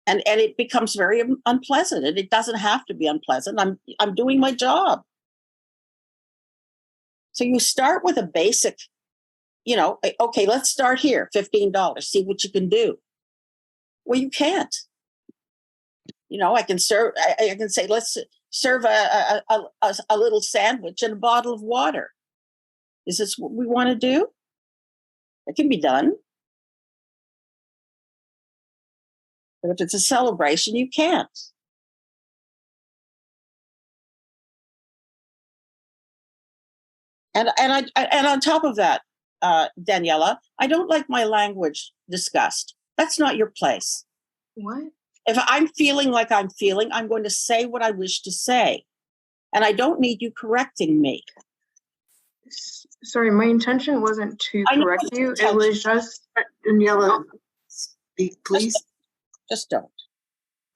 and it becomes very unpleasant. And it doesn't have to be unpleasant. I'm doing my job. So you start with a basic, okay, let's start here, $15. See what you can do. Well, you can't. I can serve. I can say, let's serve a little sandwich and a bottle of water. Is this what we want to do? It can be done. But if it's a celebration, you can't. And on top of that, Daniela, I don't like my language discussed. That's not your place. What? If I'm feeling like I'm feeling, I'm going to say what I wish to say. And I don't need you correcting me. Sorry, my intention wasn't to correct you. It was just Daniela, speak, please. Just don't.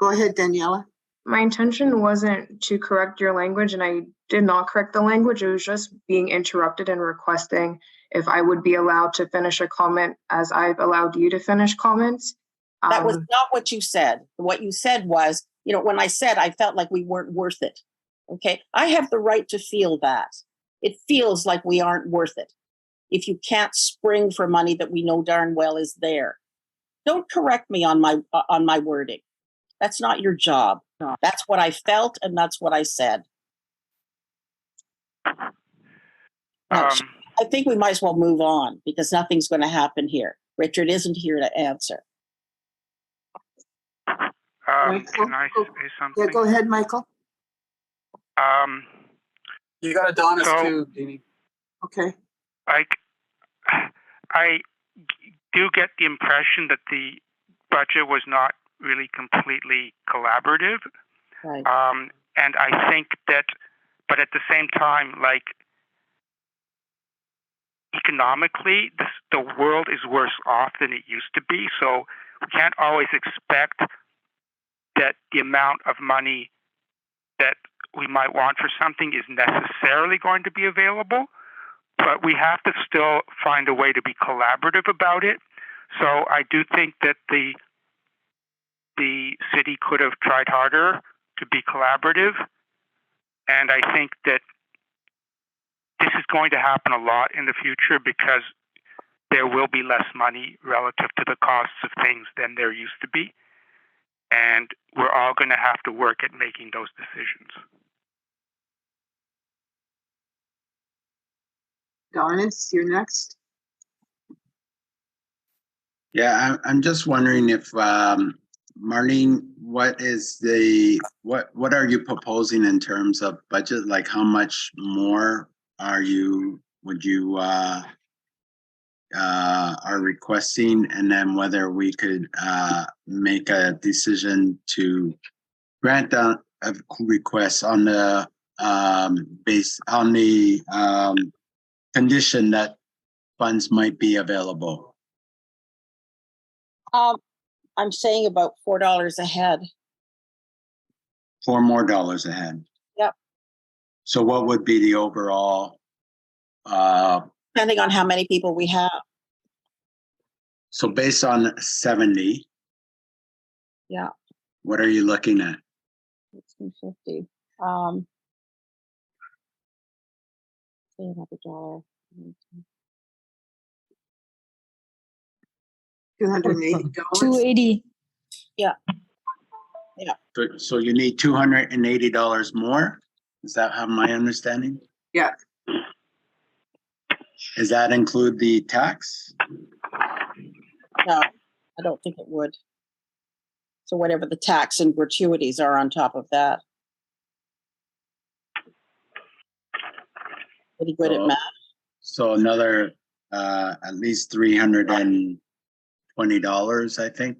Go ahead, Daniela. My intention wasn't to correct your language, and I did not correct the language. It was just being interrupted and requesting if I would be allowed to finish a comment as I've allowed you to finish comments. That was not what you said. What you said was, when I said I felt like we weren't worth it. Okay. I have the right to feel that. It feels like we aren't worth it. If you can't spring for money that we know darn well is there. Don't correct me on my wording. That's not your job. That's what I felt and that's what I said. Now, I think we might as well move on because nothing's going to happen here. Richard isn't here to answer. Michael, can I say something? Yeah, go ahead, Michael. You got Adonis too, Dini. Okay. I do get the impression that the budget was not really completely collaborative. Right. And I think that, but at the same time, economically, the world is worse off than it used to be. So we can't always expect that the amount of money that we might want for something is necessarily going to be available, but we have to still find a way to be collaborative about it. So I do think that the city could have tried harder to be collaborative, and I think that this is going to happen a lot in the future because there will be less money relative to the costs of things than there used to be, and we're all going to have to work at making those decisions. Donis, you're next. Yeah, I'm just wondering if Marlene, what are you proposing in terms of budget? Like how much more would you are requesting, and then whether we could make a decision to grant a request on the condition that funds might be available. I'm saying about $4 a head. $4 more a head. Yep. So what would be the overall? Depending on how many people we have. So based on 70. Yeah. What are you looking at? 1650. Say another $1. $280. $280. Yeah. Yeah. So you need $280 more? Is that how my understanding? Yeah. Does that include the tax? No, I don't think it would. So whatever the tax and gratuities are on top of that. Pretty good at math. So another at least $320, I think,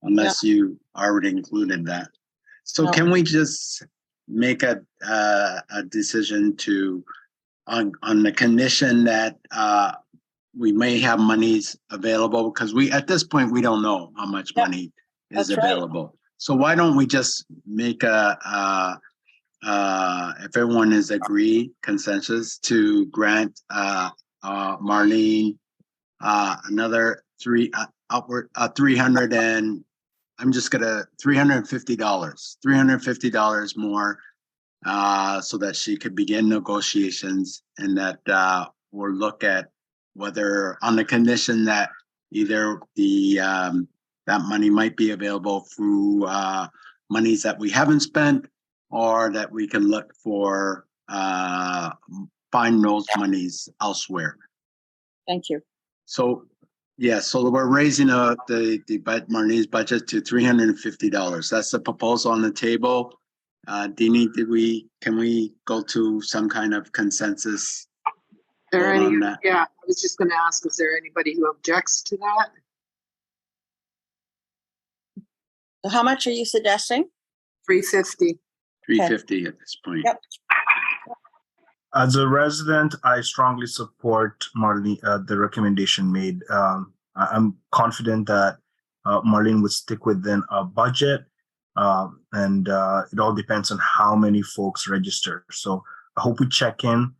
unless you already included that. So No. can we just make a decision to on the condition that we may have monies available, because we at this point we don't know how much money is That's right. available. So why don't we just make if everyone is agreed consensus to grant Marlene another $300 and I'm just gonna $350 more so that she could begin negotiations, and that we'll look at whether on the condition that either the that money might be available through monies that we haven't spent, or that we can look for find those monies elsewhere. Thank you. So yeah, so we're raising the Marlene's budget to $350. That's the proposal on the table. Dini, can we go to some kind of consensus? There vote any, on that? yeah, I was just gonna ask, is there anybody who objects to that? So how much are you suggesting? 350. 350 at this point. Yep. As a resident, I strongly support Marlene, the recommendation made. I'm confident that Marlene would stick within a budget, and it all depends on how many folks register. So I hope we check in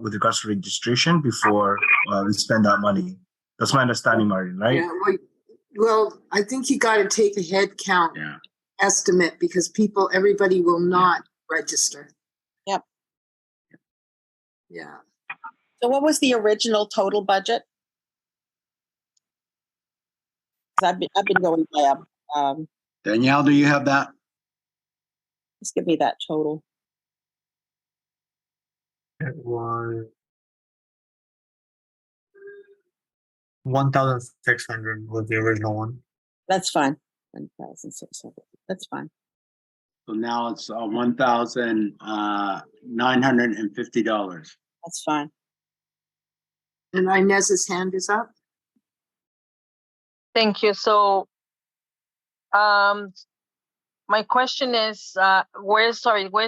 with regards to registration before we spend that money. That's my understanding, Marlene, right? Yeah, well, I think you gotta take a head count estimate, because everybody will not register. Yep. Yeah. So what was the original total budget? 'Cause I've been going by Danielle, do you have that? just give me that total. It was 1,600 was the original one. That's fine. 1,600. That's fine. So now it's $1,950. That's fine. And Inez's hand is up. Thank you. So, my question is, where's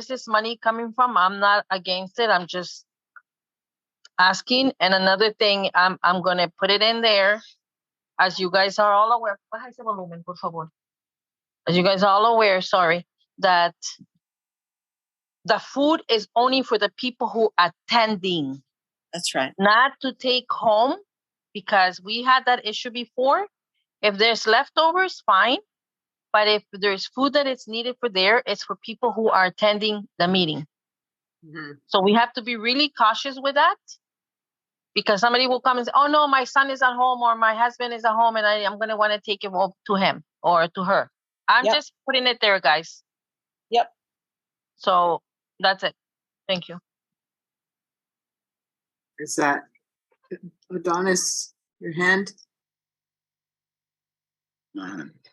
this money coming from? I'm not against it. I'm just asking. And another thing, I'm gonna put it in there, as you guys are all aware. Baja ese volumen, por favor. As you guys are all aware, that the food is only for the people who are attending. That's right. Not to take home, because we had that issue before. If there's leftovers, fine. But if there's food that is needed for there, it's for people who are attending the meeting. Mm-hmm. So we have to be really cautious with that, because somebody will come and say, oh no, my son is at home or my husband is at home and I'm going to want to take it to him or to her. I'm just putting it there, guys. Yep. So that's it. Thank you. Is that Adonis, your hand?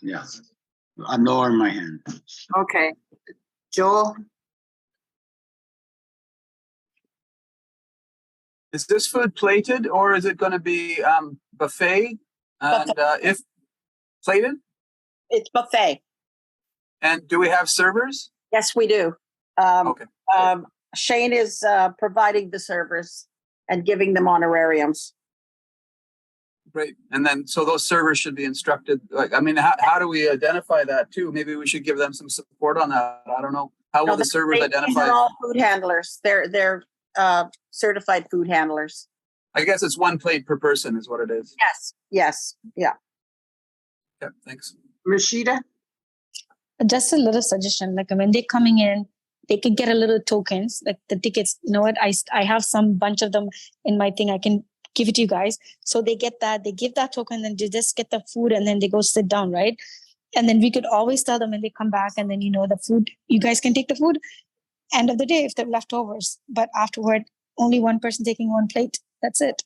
Yes. I'm lowering my hand. Okay. Joel? Is this food plated or is it going to be buffet? And if plated? It's buffet. And do we have servers? Yes, we do. Okay. Shane is providing the servers and giving them honorariums. Great. And then, so those servers should be instructed. Like, I mean, how do we identify that too? Maybe we should give them some support on that. I don't know. How will the servers identify? They're all food handlers. They're certified food handlers. I guess it's one plate per person is what it is. Yes. Yes. Yeah. Yeah. Thanks. Rashida? Just a little suggestion, like when they're coming in, they could get a little tokens, like the tickets. You know what? I have some bunch of them in my thing. I can give it to you guys. So they get that, they give that token, and they just get the food, and then they go sit down, right? And then we could always tell them when they come back, and then, you know, the food, you guys can take the food. End of the day, if they're leftovers, but afterward, only one person taking one plate, That's it.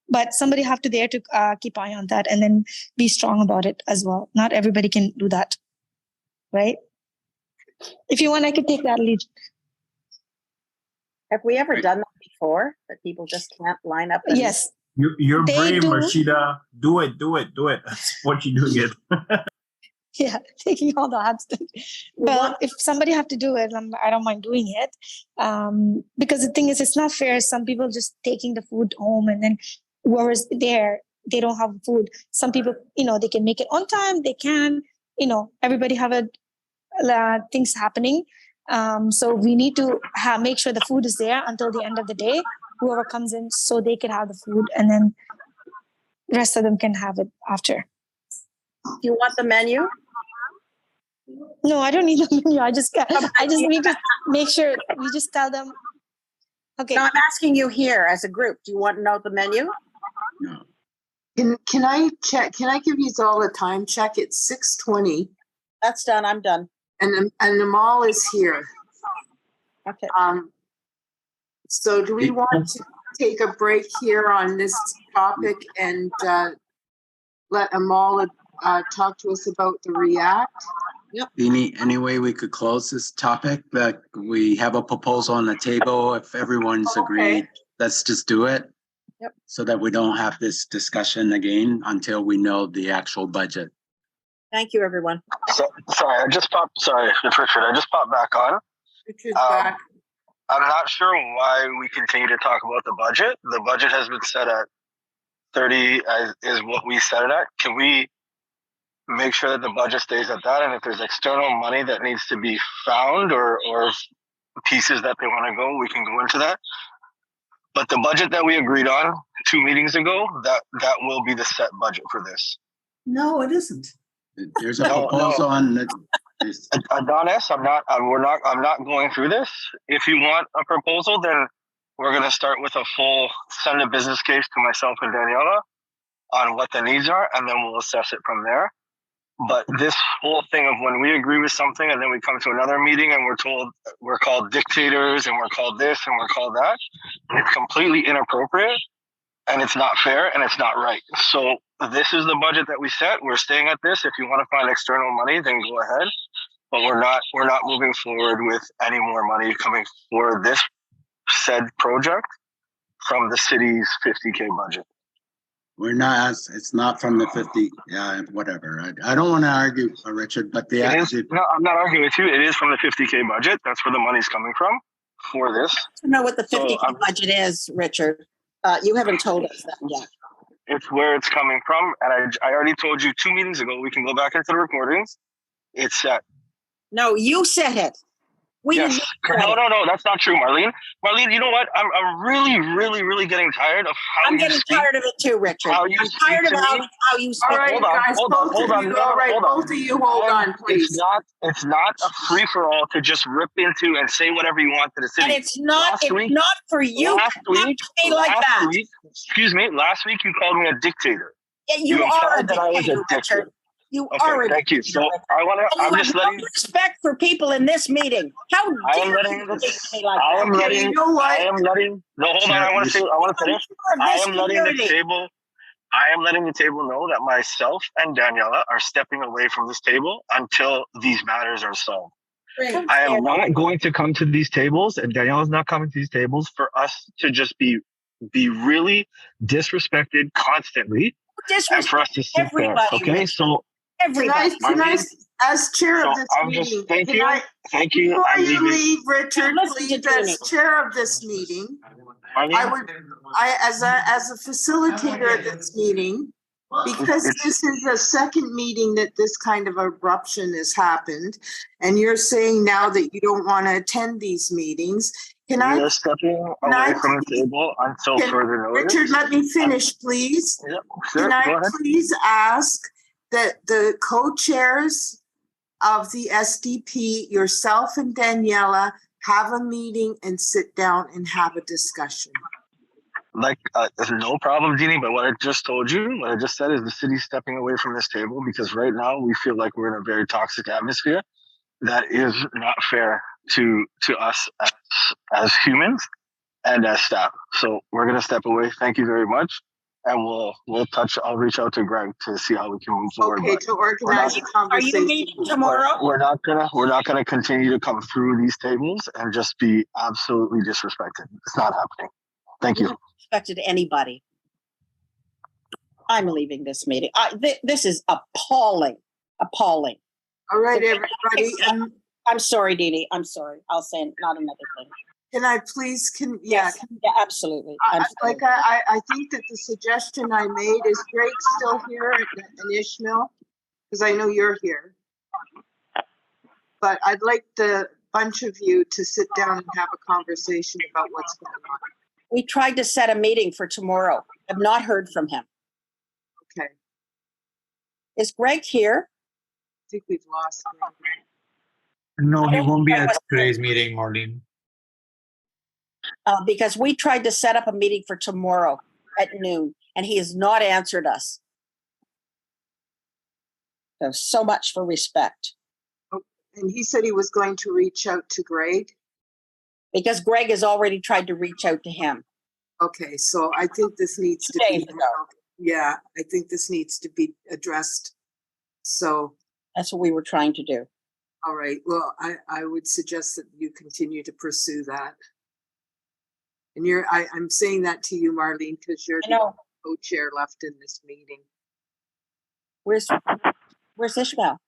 But somebody have to there to keep eye on that and then be strong about it as well. Not everybody can do that, right? If you want, I could take that lead. Have we ever done that before? That people just can't line up? And Yes. You're They brave, do. Rashida. Do it. That's what you're doing it. Yeah, taking all the hard stuff. Well, if somebody have to do it, I don't mind doing it. Because the thing is, it's not fair. Some people just taking the food home and then whoever's there, they don't have food. Some people, they can make it on time. They can, everybody have things happening. So we need to make sure the food is there until the end of the day, whoever comes in, so they can have the food and then rest of them can have it after. do you want the menu? No, I don't need the menu. I just need to make sure we just tell them. Okay. No, I'm asking you here as a group. Do you want to know the menu? No. Can I check? Can I give you all a time check? It's 6:20. That's done. I'm done. And Amal is here. Okay. So do we want to take a break here on this topic and let Amal talk to us about the React? Yep. Any way we could close this topic? That we have a proposal on the table. If everyone's agreed, let's just do it. Yep. So that we don't have this discussion again until we know the actual budget. Thank you, everyone. Sorry, it's Richard. I just popped back on. Richard's back. I'm not sure why we continue to talk about the budget. The budget has been set at 30 is what we set it at. Can we make sure that the budget stays at that? And if there's external money that needs to be found or pieces that they want to go, we can go into that. But the budget that we agreed on 2 meetings ago, that will be the set budget for this. No, it isn't. There's a proposal on the. Adonis, I'm not going through this. If you want a proposal, then we're going to start with a full send a business case to myself and Daniela on what the needs are, and then we'll assess it from there. But this whole thing of when we agree with something and then we come to another meeting and we're told we're called dictators and we're called this and we're called that, it's completely inappropriate and it's not fair and it's not right. So this is the budget that we set. We're staying at this. If you want to find external money, then go ahead. But we're not moving forward with any more money coming for this said project from the city's 50K budget. We're not. It's not from the 50. Whatever. I don't want to argue, Richard. But no, I'm not arguing with you. It is from the 50K budget. That's where the money's coming from for this. To know what the 50K budget is, Richard. You haven't told us that yet. It's where it's coming from, and I already told you 2 meetings ago. We can go back into the recordings. It's set. No, you said it. Yes. No, that's not true, Marlene. Marlene, you know what? I'm really, really, really getting tired of how I'm getting tired of it too, Richard. I'm tired of how you speak. All right, guys, both of you hold on, please. It's not a free for all to just rip into and say whatever you want to the city. And it's not for you to say like that. Excuse me. Last week you called me a dictator. Yeah, you are a dictator, that I was a dictator. Richard. You okay, are a thank you. So I'm just letting respect for people in this meeting. How dare you speak to me like that? I am letting. No, hold on. I want to finish. I am letting the table know that myself and Daniela are stepping away from this table until these matters are solved. Great. I am not going to come to these tables, and Daniela's not coming to these tables for us to just be really disrespected constantly, and for us to sit there. Okay, so. Can I, as chair of this meeting, thank you. Before you leave, Richard, please, as chair of this meeting, as a facilitator of this meeting, because this is the second meeting that this kind of eruption has happened, and you're saying now that you don't want to attend these meetings, we are stepping away from the table until further notice. Richard, let me finish, please. Yep, sure, can I please ask that the co-chairs of the SDP, yourself and Daniela, have a meeting and sit down and have a discussion? No problem, Jeannie, but what I just told you, what I just said is the city's stepping away from this table because right now we feel like we're in a very toxic atmosphere that is not fair to us as humans and as staff. So we're gonna step away. Thank you very much. And I'll reach out to Greg to see how we can move forward. Okay, but to organize a Are you conversation. meeting tomorrow? we're not gonna continue to come through these tables and just be absolutely disrespected. It's not happening. Thank you. Respected anybody. I'm leaving this meeting. This is appalling. Appalling. All right, everybody. I'm sorry, Dee Dee. I'm sorry. I'll say not another thing. Can I please, Yeah, absolutely. I think that the suggestion I made, is Greg still here and Ishmael? Because I know you're here. But I'd like the bunch of you to sit down and have a conversation about what's going on. We tried to set a meeting for tomorrow. I've not heard from him. Okay. Is Greg here? I think we've lost Greg. No, he won't be at today's meeting, Marlene. Because we tried to set up a meeting for tomorrow at noon, and he has not answered us. There's so much for respect. Oh, and he said he was going to reach out to Greg? Because Greg has already tried to reach out to him. Okay, so I think this needs to be, yeah, I think this needs to be addressed. So that's what we were trying to do. All right, well, I would suggest that you continue to pursue that. And I'm saying that to you, Marlene, because you're the co-chair left in this meeting. Where's Ishmael?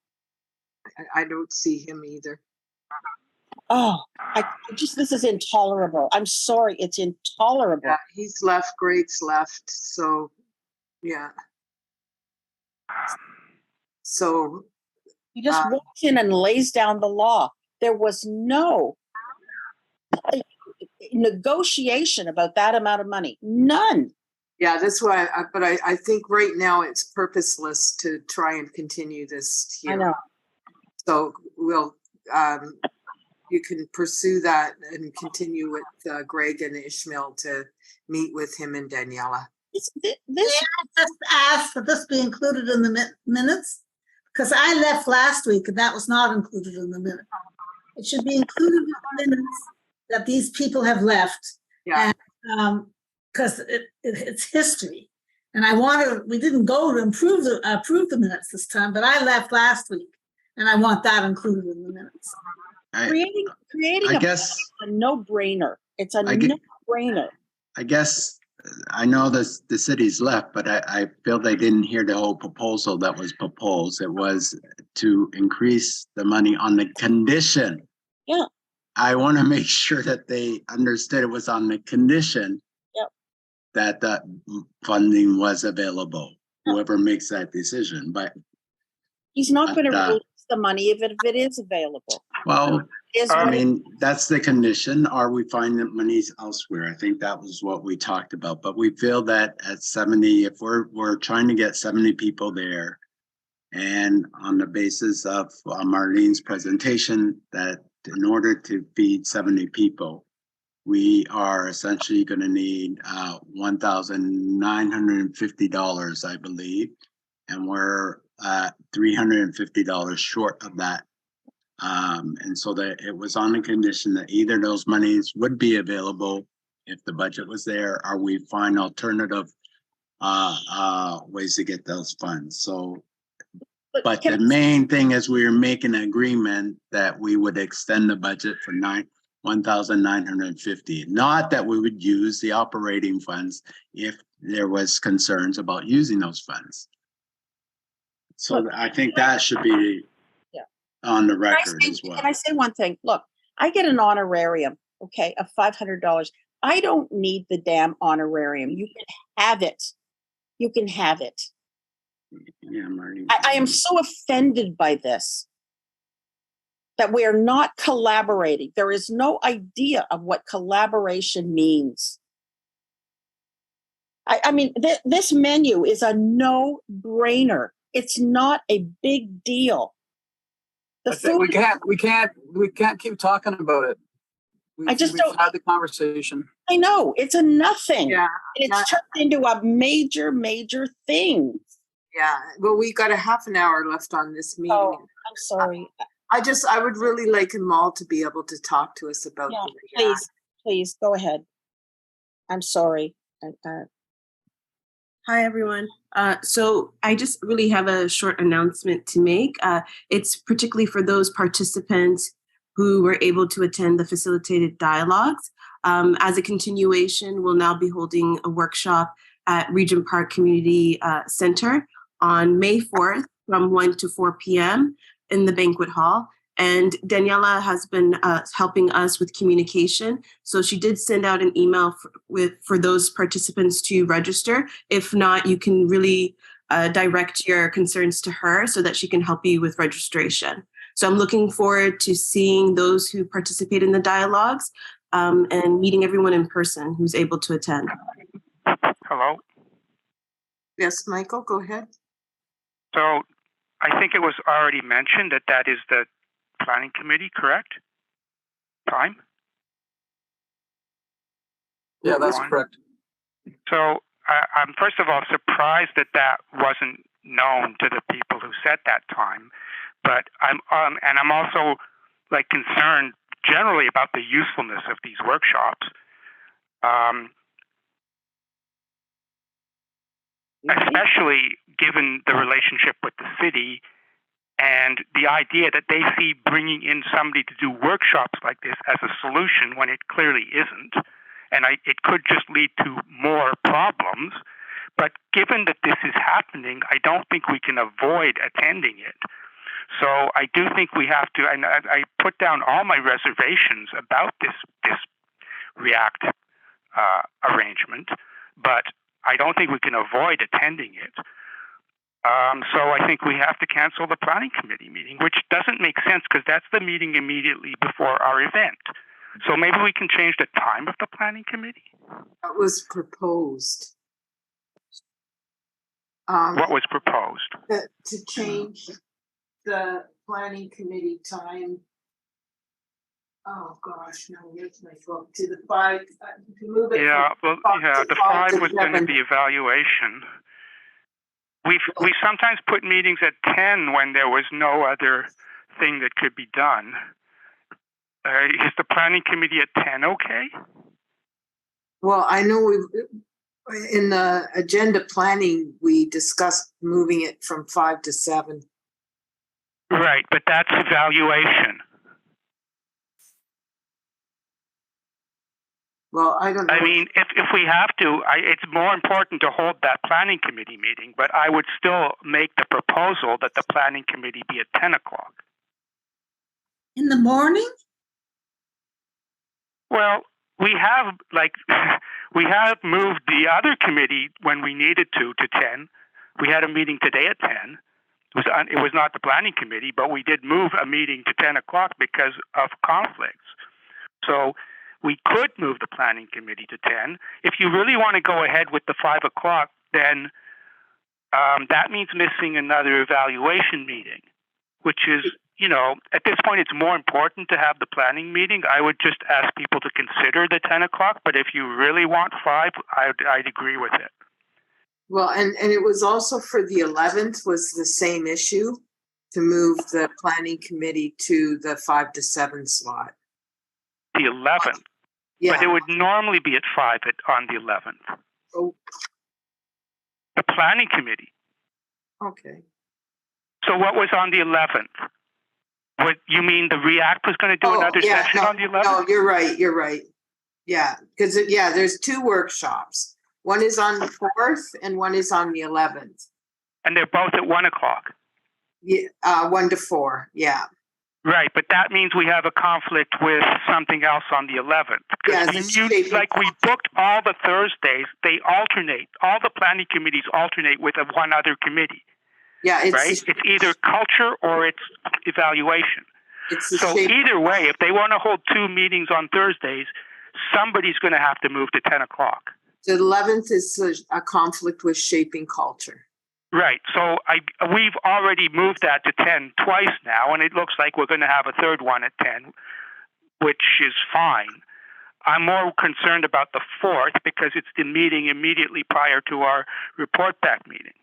I don't see him either. Oh, this is intolerable. I'm sorry, it's intolerable. Yeah, he's left, Greg's left, so yeah. So he just walks in and lays down the law. There was no negotiation about that amount of money. None. Yeah, that's why. But I think right now it's purposeless to try and continue this here. I know. So we'll. You can pursue that and continue with Greg and Ishmael to meet with him and Daniela. May I just ask for this be included in the minutes? Because I left last week and that was not included in the minutes. It should be included in the minutes that these people have left. Yeah. Because it's history. And we didn't go to approve the minutes this time, but I left last week and I want that included in the minutes. Creating I guess a no-brainer. It's a no-brainer. I guess I know the city's left, but I feel they didn't hear the whole proposal that was proposed. It was to increase the money on the condition. Yeah. I want to make sure that they understood it was on the condition that the funding was available. Whoever makes that decision, but he's not going to release the money if it is available. Well, I mean, that's the condition, or we find that money's elsewhere. I think that was what we talked about. But we feel that at 70, if we're trying to get 70 people there, and on the basis of Marlene's presentation, that in order to feed 70 people, we are essentially going to need $1,950, I believe, and we're $350 short of that. And so that it was on the condition that either those monies would be available if the budget was there, or we find alternative ways to get those funds. So, but the main thing is we were making an agreement that we would extend the budget for $1,950. Not that we would use the operating funds if there was concerns about using those funds. So I think that should be on the record as well. Can I say one thing? Look, I get an honorarium, okay, of $500. I don't need the damn honorarium. You can have it. You can have it. Yeah, Marty. I am so offended by this, that we are not collaborating. There is no idea of what collaboration means. I mean, this menu is a no-brainer. It's not a big deal. We can't keep talking about it. We've had the conversation. I know it's a nothing. Yeah, it's turned into a major thing. Yeah, well, we got a half an hour left on this meeting. Oh, I'm sorry. I would really like them all to be able to talk to us about. Please go ahead. I'm sorry. Hi, everyone. So I just really have a short announcement to make. It's particularly for those participants who were able to attend the facilitated dialogues. As a continuation, we'll now be holding a workshop at Regent Park Community Center on May 4th from 1 to 4 p.m. in the banquet hall. And Daniela has been helping us with communication. So she did send out an email for those participants to register. If not, you can really direct your concerns to her so that she can help you with registration. So I'm looking forward to seeing those who participate in the dialogues and meeting everyone in person who's able to attend. Hello? Yes, Michael, go ahead. So I think it was already mentioned that that is the planning committee, correct? Time? Yeah, that's correct. So I'm first of all surprised that that wasn't known to the people who set that time, but I'm also like concerned generally about the usefulness of these workshops, especially given the relationship with the city and the idea that they see bringing in somebody to do workshops like this as a solution when it clearly isn't. And it could just lead to more problems. But given that this is happening, I don't think we can avoid attending it. So I do think we have to, and I put down all my reservations about this REACT arrangement, but I don't think we can avoid attending it. So I think we have to cancel the planning committee meeting, which doesn't make sense because that's the meeting immediately before our event. So maybe we can change the time of the planning committee? That was proposed. What was proposed? To change the planning committee time. Oh gosh, no, where's my book? To the 5, to move it. Yeah, from well, yeah, the 5 to was going to 7. be evaluation. We sometimes put meetings at 10 when there was no other thing that could be done. Is the planning committee at 10 okay? Well, I know in the agenda planning, we discussed moving it from 5 to 7. Right, but that's evaluation. Well, I don't know. I mean, if we have to, it's more important to hold that planning committee meeting, but I would still make the proposal that the planning committee be at 10 o'clock. In the morning? Well, we have moved the other committee when we needed to 10. We had a meeting today at 10. It was not the planning committee, but we did move a meeting to 10 o'clock because of conflicts. So we could move the planning committee to 10. If you really want to go ahead with the 5 o'clock, then that means missing another evaluation meeting, which is, at this point, it's more important to have the planning meeting. I would just ask people to consider the 10 o'clock, but if you really want 5, I'd agree with it. Well, and it was also for the 11th was the same issue, to move the planning committee to the 5 to 7 slot. The 11th? Yeah. But it would normally be at 5 on the 11th. Oh. The planning committee. Okay. So what was on the 11th? What you mean the REACT was going to do another session on the 11th? No, you're right. Yeah, because there's 2 workshops. One is on the 4th and one is on the 11th. And they're both at 1 o'clock. Yeah, 1 to 4. Yeah. Right, but that means we have a conflict with something else on the 11th. Yeah, we booked all the Thursdays. They alternate. All the planning committees alternate with one other committee. Yeah, it's either culture or it's evaluation. So either way, if they want to hold 2 meetings on Thursdays, somebody's going to have to move to 10 o'clock. The 11th is a conflict with shaping culture. Right. So we've already moved that to 10 twice now, and it looks like we're going to have a third one at 10, which is fine. I'm more concerned about the 4th because it's the meeting immediately prior to our report back meeting.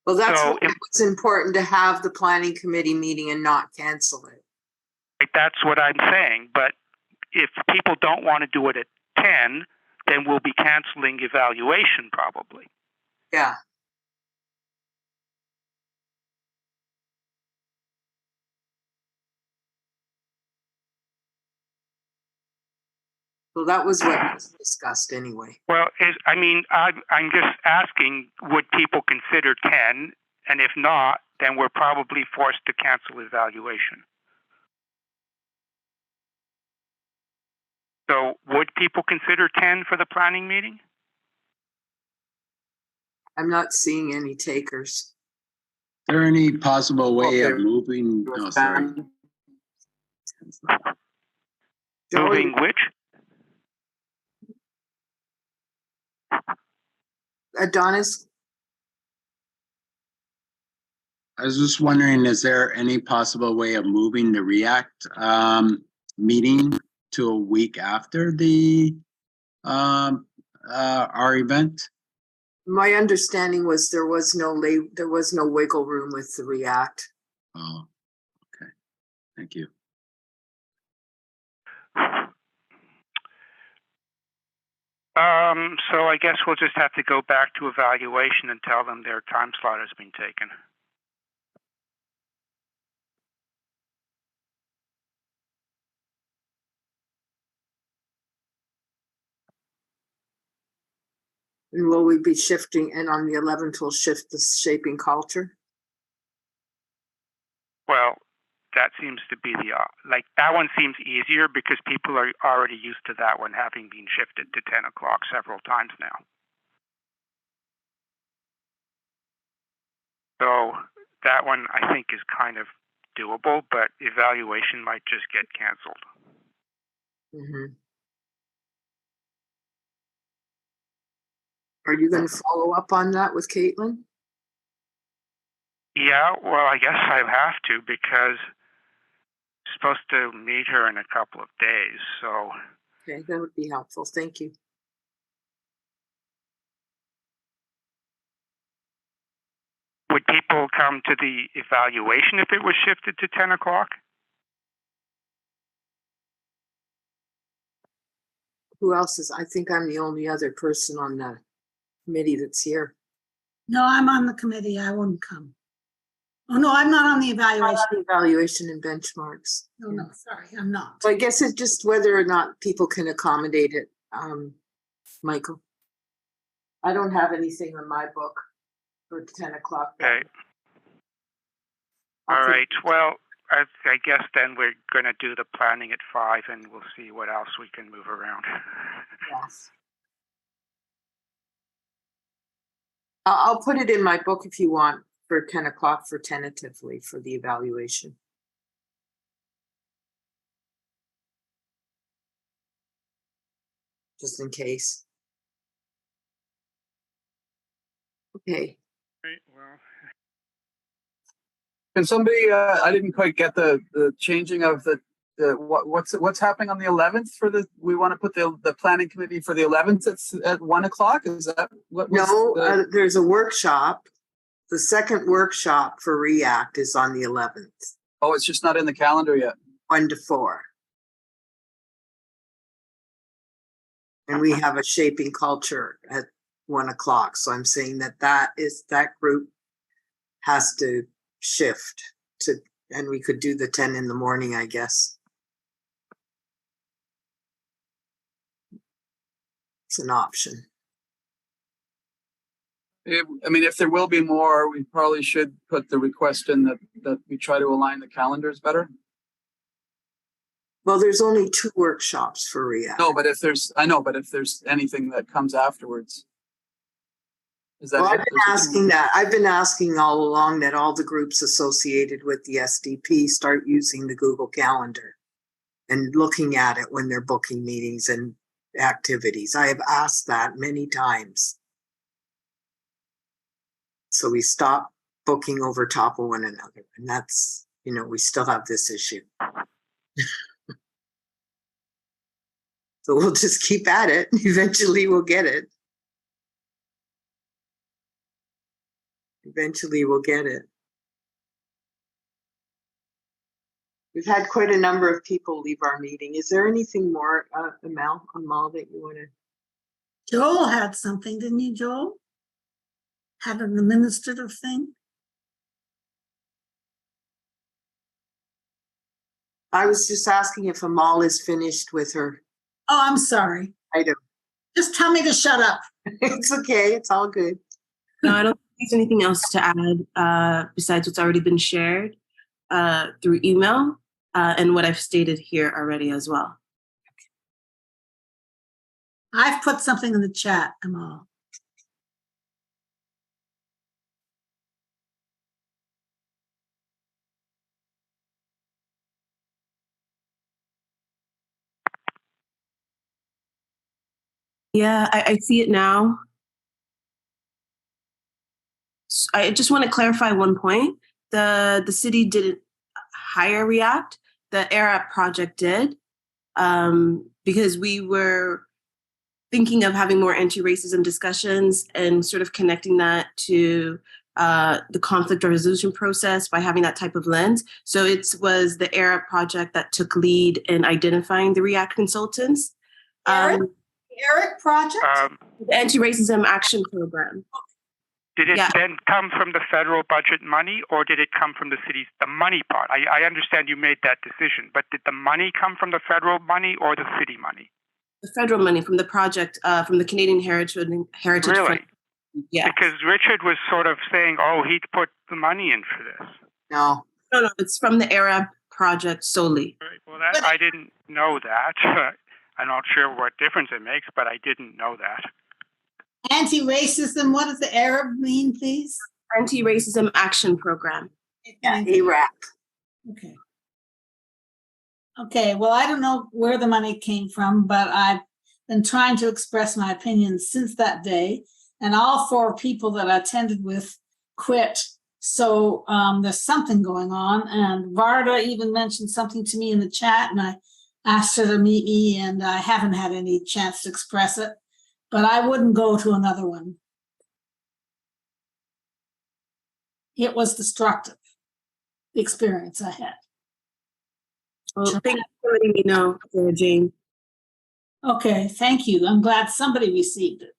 Well, it's important to have the planning committee meeting and not cancel it. That's what I'm saying. But if people don't want to do it at 10, then we'll be canceling evaluation probably. Yeah. Well, that was what was discussed anyway. Well, I'm just asking, would people consider 10? And if not, then we're probably forced to cancel evaluation. So would people consider 10 for the planning meeting? I'm not seeing any takers. Is there any possible way of moving? Oh, sorry. Moving which? Adonis? I was just wondering, is there any possible way of moving the REACT meeting to a week after the our event? My understanding was there was no wiggle room with the React. Oh, okay. Thank you. So I guess we'll just have to go back to evaluation and tell them their time slot has been taken. And will we be shifting, and on the 11th, we'll shift the shaping culture? Well, that seems to be that one seems easier because people are already used to that one having been shifted to 10 o'clock several times now. So that one I think is kind of doable, but evaluation might just get canceled. Mm-hmm. Are you going to follow up on that with Caitlin? Yeah, well, I guess I have to because I'm supposed to meet her in a couple of days. So okay, that would be helpful. Thank you. Would people come to the evaluation if it was shifted to 10 o'clock? Who else is? I think I'm the only other person on the committee that's here. No, I'm on the committee. I wouldn't come. Oh, no, I'm not on the evaluation. Evaluation and benchmarks. No, no, sorry, I'm not. So I guess it's just whether or not people can accommodate it, Michael. I don't have anything in my book for 10 o'clock. Okay. All right. Well, I guess then we're going to do the planning at 5 and we'll see what else we can move around. Yes. I'll put it in my book if you want for 10 o'clock for tentatively for the evaluation. Just in case. Okay. Right, well. Can somebody, I didn't quite get the changing of what's happening on the 11th we want to put the planning committee for the 11th at 1 o'clock? Is that what? No, there's a workshop. The second workshop for REACT is on the 11th. Oh, it's just not in the calendar yet. 1 to 4. And we have a shaping culture at 1 o'clock. So I'm saying that group has to shift to, and we could do the 10 in the morning, I guess. It's an option. If there will be more, we probably should put the request in that we try to align the calendars better. Well, there's only 2 workshops for REACT. No, but if there's anything that comes afterwards. Well, I've been asking all along that all the groups associated with the SDP start using the Google Calendar and looking at it when they're booking meetings and activities. I have asked that many times. So we stop booking over top of one another. And that's, we still have this issue. So we'll just keep at it. Eventually we'll get it. Eventually we'll get it. We've had quite a number of people leave our meeting. Is there anything more, Amal, that you want to? Joel had something, didn't you, Joel? Had an administrative thing? I was just asking if Amal is finished with her Oh, I'm sorry. item. Just tell me to shut up. It's okay. It's all good. No, I don't think there's anything else to add besides what's already been shared through email and what I've stated here already as well. I've put something in the chat, Amal. Yeah, I see it now. I just want to clarify one point. The city didn't hire React. The Air App project did, because we were thinking of having more anti-racism discussions and sort of connecting that to the conflict resolution process by having that type of lens. So it was the Air App project that took lead in identifying the React consultants. Eric project? The Anti-Racism Action Program. Did it then come from the federal budget money, or did it come from the city's, the money part? I understand you made that decision, but did the money come from the federal money or the city money? The federal money from the project, from the Canadian Heritage Really? Fund. Yeah. Because Richard was sort of saying, oh, he'd put the money in for this. No. No, it's from the Arab project solely. Right. Well, that I didn't know that. I'm not sure what difference it makes, but I didn't know that. Anti-racism, what does the Arab mean, please? Anti-Racism Action Program. Yeah, ARAP. Okay. Okay, well, I don't know where the money came from, but I've been trying to express my opinion since that day, and all 4 people that I attended with quit. So there's something going on, and Varda even mentioned something to me in the chat, and I asked her to meet me, and I haven't had any chance to express it, but I wouldn't go to another one. It was destructive, the experience I had. Well, thank you for letting me know, Sarah Jane. Okay, thank you. I'm glad somebody received it.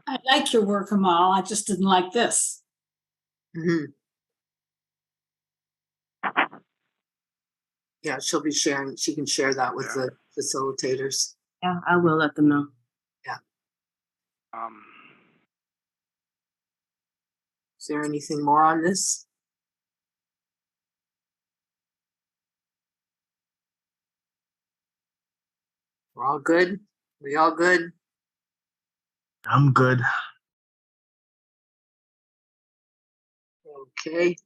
I like your work, Amal. I just didn't like this. Mm-hmm. Yeah, she'll be sharing. She can share that with the facilitators. Yeah, I will let them know. Yeah. Is there anything more on this? We're all good? We all good? I'm good. Okay.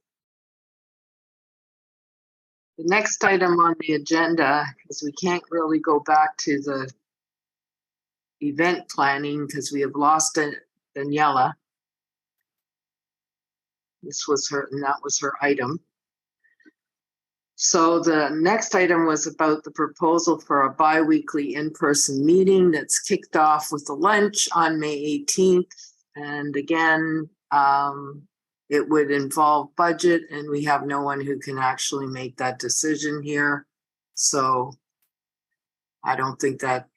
The next item on the agenda, because we can't really go back to the event planning because we have lost Daniela. This was her, and that was her item. So the next item was about the proposal for a bi-weekly in-person meeting that's kicked off with the lunch on May 18th. And again, it would involve budget, and we have no one who can actually make that decision here. So I don't think that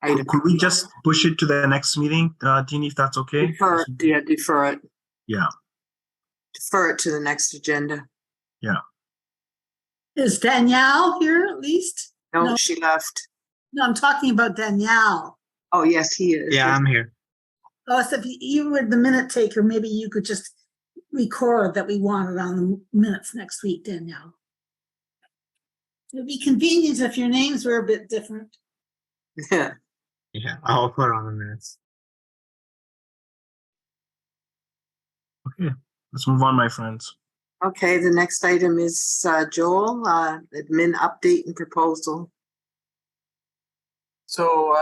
item. Could we just push it to the next meeting, Deanie, if that's okay? Defer it. Yeah. Defer it to the next agenda. Yeah. Is Danielle here at least? No, she left. No, I'm talking about Danielle. Oh, yes, he is. Yeah, I'm here. Oh, so if you were the minute taker, maybe you could just record that we want it on the minutes next week, Danielle. It would be convenient if your names were a bit different. Yeah. Yeah, I'll put it on the minutes. Okay, let's move on, my friends. Okay, the next item is Joel, admin update and proposal. So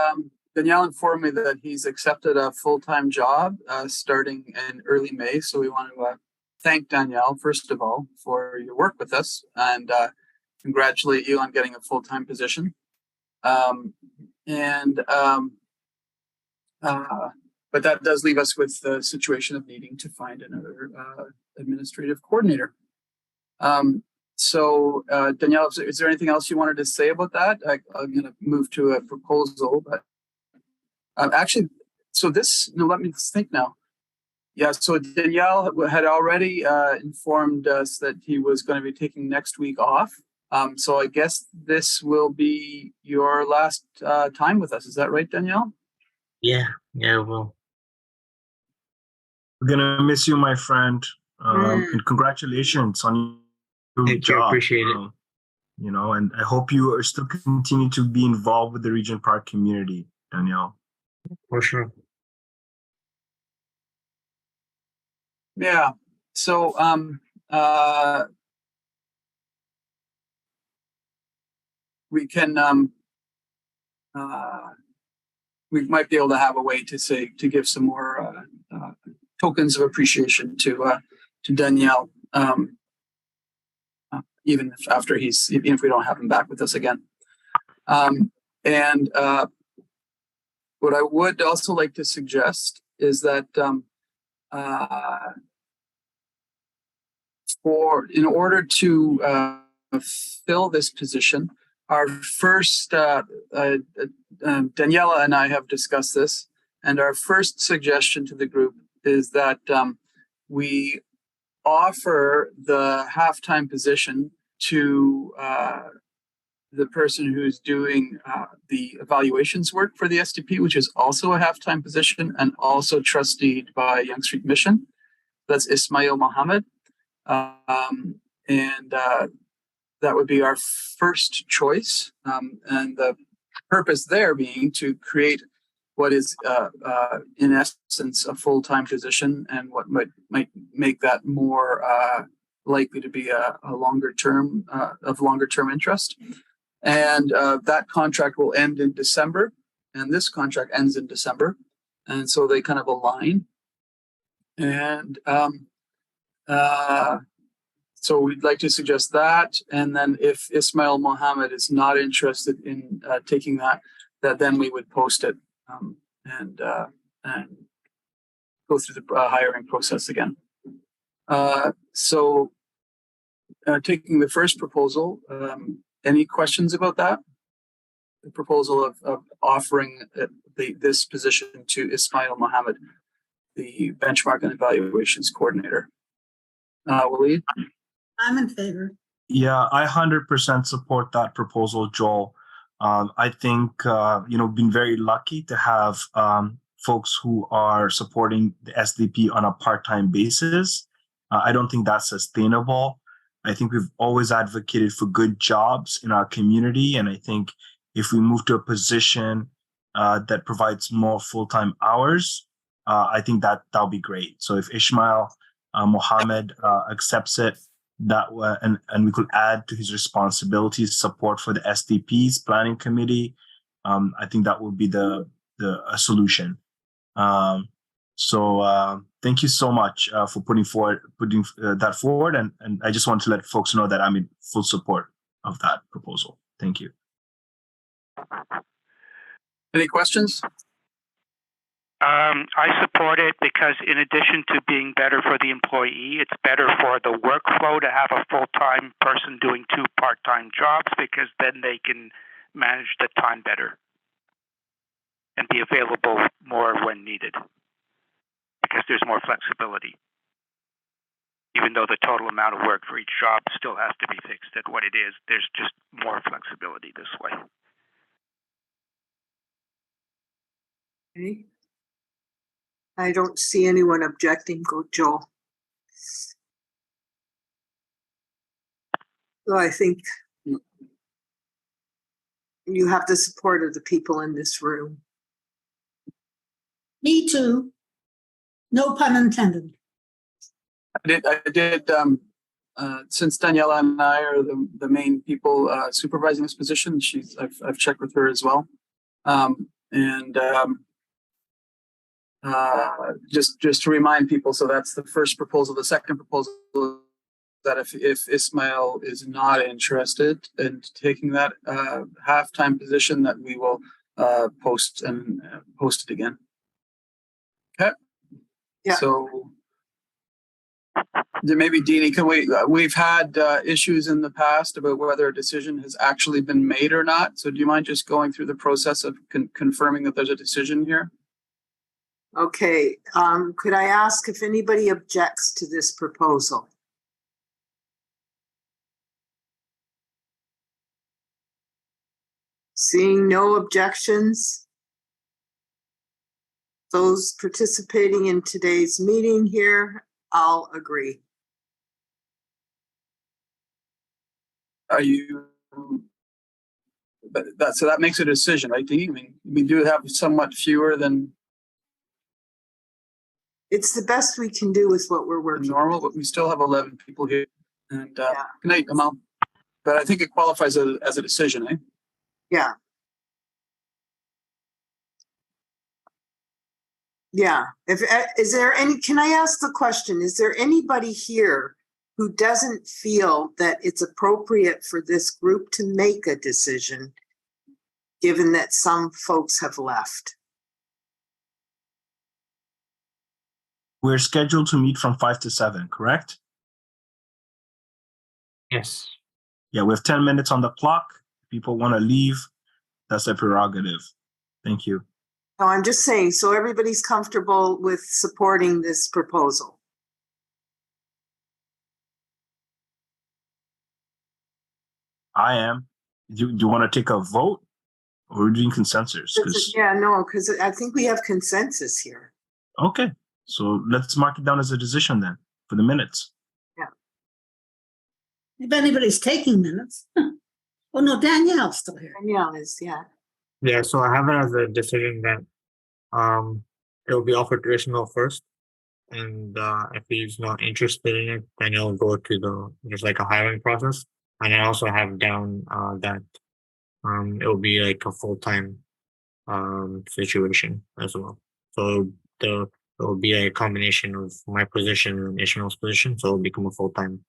Danielle informed me that he's accepted a full-time job starting in early May. So we want to thank Danielle, first of all, for your work with us and congratulate you on getting a full-time position. But that does leave us with the situation of needing to find another administrative coordinator. So Danielle, is there anything else you wanted to say about that? I'm going to move to a proposal, but actually, so this, no, let me think now. Yeah, so Danielle had already informed us that he was going to be taking next week off. So I guess this will be your last time with us. Is that right, Danielle? Yeah, well. We're gonna miss you, my friend. And congratulations on your new Thank you, job. appreciate it. You know, and I hope you are still continue to be involved with the Regent Park community, Danielle. For sure. Yeah. So we can we might be able to have a way to give some more tokens of appreciation to Danielle, even if we don't have him back with us again. And what I would also like to suggest is that in order to fill this position, our first Daniela and I have discussed this, and our first suggestion to the group is that we offer the half-time position to the person who's doing the evaluations work for the SDP, which is also a half-time position and also trusteed by Young Street Mission. That's Ismail Mohammed. And that would be our first choice. And the purpose there being to create what is, in essence, a full-time position, and what might make that more likely to be a longer term interest. And that contract will end in December, and this contract ends in December, and so they kind of align. And so we'd like to suggest that, and then if Ismail Mohammed is not interested in taking that then we would post it and go through the hiring process again. So taking the first proposal, any questions about that? The proposal of offering this position to Ismail Mohammed, the benchmark and evaluations coordinator. Waleed? I'm in favor. Yeah, I 100% support that proposal, Joel. I think, been very lucky to have folks who are supporting the SDP on a part-time basis. I don't think that's sustainable. I think we've always advocated for good jobs in our community. And I think if we move to a position that provides more full-time hours, I think that'll be great. So if Ismail Mohammed accepts it, and we could add to his responsibilities support for the SDP's planning committee, I think that would be a solution. So thank you so much for putting that forward, and I just want to let folks know that I'm in full support of that proposal. Thank you. Any questions? I support it because in addition to being better for the employee, it's better for the workflow to have a full-time person doing 2 part-time jobs, because then they can manage the time better and be available more when needed, because there's more flexibility. Even though the total amount of work for each job still has to be fixed at what it is, there's just more flexibility this way. Okay. I don't see anyone objecting. Go, Joel. So I think you have the support of the people in this room. Me too. No pun intended. I did since Daniela and I are the main people supervising this position, I've checked with her as well. Just to remind people, so that's the first proposal. The second proposal is that if Ismail is not interested in taking that half-time position, that we will post it again. Okay. Yeah. So Maybe Deanie, can we've had issues in the past about whether a decision has actually been made or not. So do you mind just going through the process of confirming that there's a decision here? Okay, could I ask if anybody objects to this proposal? Seeing no objections, those participating in today's meeting here, I'll agree. Are you? But that makes a decision, right, Deanie? I mean, we do have somewhat fewer than It's the best we can do with what we're working. normal, but we still have 11 people here. And good night, Amal. But I think it qualifies as a decision, eh? Yeah. Yeah. Is there any, can I ask the question, is there anybody here who doesn't feel that it's appropriate for this group to make a decision, given that some folks have left? We're scheduled to meet from 5 to 7, correct? Yes. Yeah, we have 10 minutes on the clock. People want to leave, that's their prerogative. Thank you. No, I'm just saying, so everybody's comfortable with supporting this proposal. I am. Do you want to take a vote, or we're doing consensus? Yeah, no, because I think we have consensus here. Okay, so let's mark it down as a decision then for the minutes. Yeah. If anybody's taking minutes. Oh, no, Danielle's still here. Danielle is, yeah. Yeah, so I have it as a decision that it will be offered to Ishmael first. And if he's not interested in it, then he'll go to there's like a hiring process. And I also have down that it will be like a full-time situation as well. So it will be a combination of my position and Ishmael's position, so it will become a full-time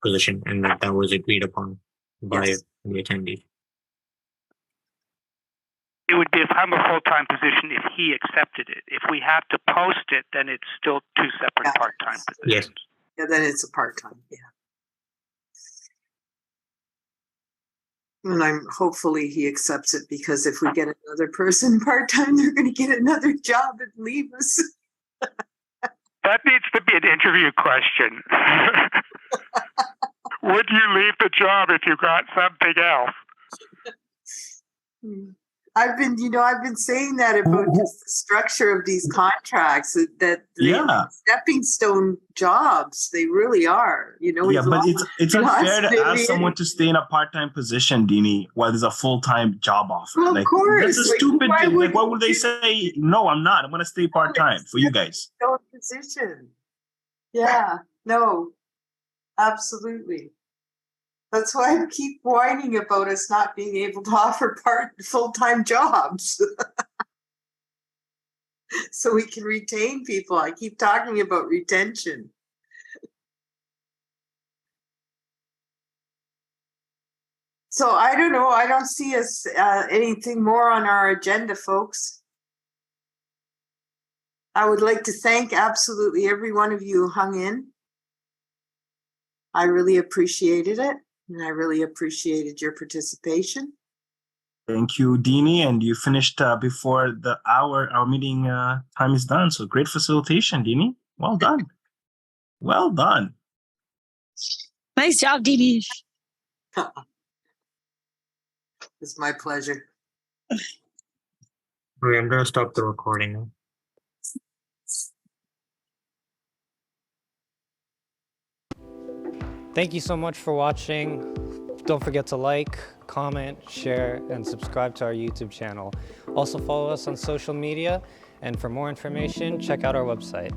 position, and that was agreed upon by the attendee. It would become a full-time position if he accepted it. If we have to post it, then it's still two separate part-time positions. Yeah, then it's a part-time, yeah. And hopefully he accepts it, because if we get another person part-time, they're going to get another job and leave us. That needs to be an interview question. Would you leave the job if you got something else? I've been saying that about just the structure of these contracts, that they're stepping stone jobs. They really are. Yeah, but it's unfair to ask someone to stay in a part-time position, Deanie, while there's a full-time job offer. Well, of course. That's a stupid thing. Like, what would they say? No, I'm not. I'm going to stay part-time for you guys. Position. Yeah, no, absolutely. That's why I keep whining about us not being able to offer full-time jobs. So we can retain people. I keep talking about retention. So I don't know. I don't see us anything more on our agenda, folks. I would like to thank absolutely every one of you who hung in. I really appreciated it. And I really appreciated your participation. Thank you, Deanie. And you finished before our meeting time is done. So great facilitation, Deanie. Well done. Well done. Nice job, Deanie. It's my pleasure. Okay, I'm going to stop the recording now. Thank you so much for watching. Don't forget to like, comment, share, and subscribe to our YouTube channel. Also follow us on social media, and for more information, check out our website.